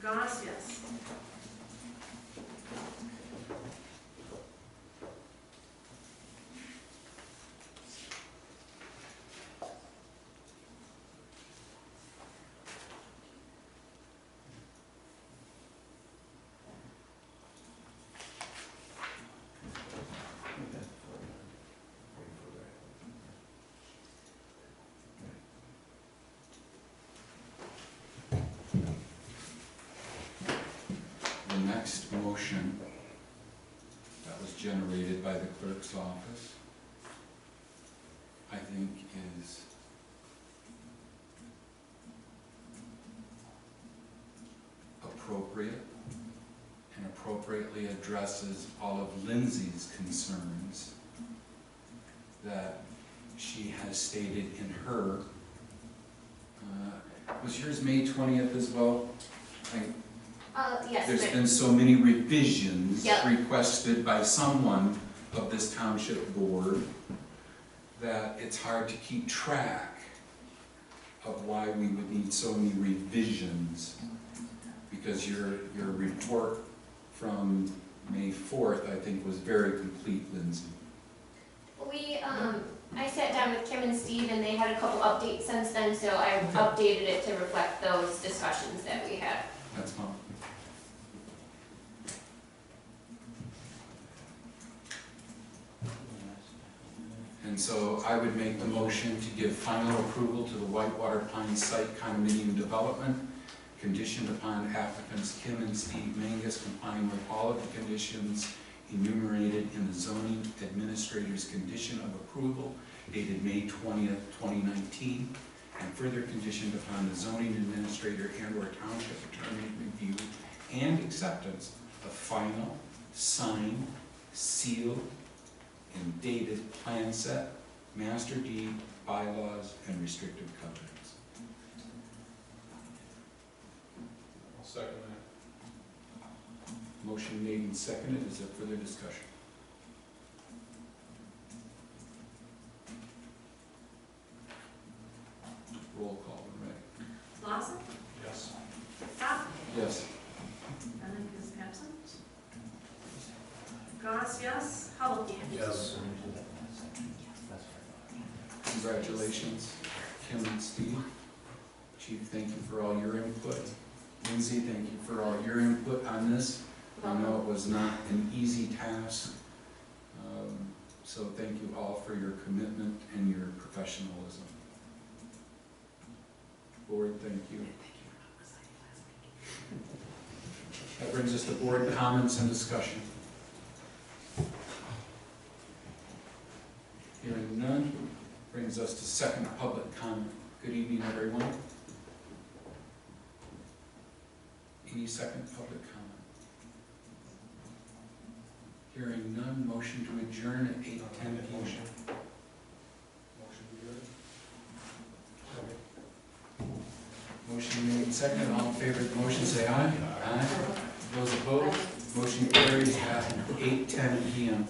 Goss, yes. The next motion that was generated by the clerk's office, I think is appropriate and appropriately addresses all of Lindsay's concerns that she has stated in her, was yours May 20th as well? Yes, There's but been so many revisions Yep. requested by someone of this township board that it's hard to keep track of why we would need so many revisions. Because your report from May 4th, I think, was very complete, Lindsay. I sat down with Kim and Steve and they had a couple updates since then, so I updated it to reflect those discussions that we had. That's fine. And so I would make the motion to give final approval to the Whitewater Pines site condominium development, conditioned upon applicants Kim and Steve Mangus complying with all of the conditions enumerated in the zoning administrator's condition of approval dated May 20th, 2019, and further conditioned upon the zoning administrator and/or township attorney review and acceptance of final, signed, sealed, and dated plan set, master deed, bylaws, and restrictive covenants. I'll second that. Motion made and seconded. Is there further discussion? Roll call when ready. Lawson, Yes. Pop, Yes. Bennett is absent. Goss, yes. Hubble. Yes. Congratulations, Kim and Steve. Chief, thank you for all your input. Lindsay, thank you for all your input on this. I know it was not an easy task. So thank you all for your commitment and your professionalism. Board, thank you. That brings us to board comments and discussion. Hearing none, brings us to second public comment. Good evening, everyone. Any second public comment? Hearing none, motion to adjourn at 8:10 p.m. Motion to adjourn. Motion made, second. All in favor of the motion, say aye. Aye. Those opposed, motion carries at 8:10 p.m.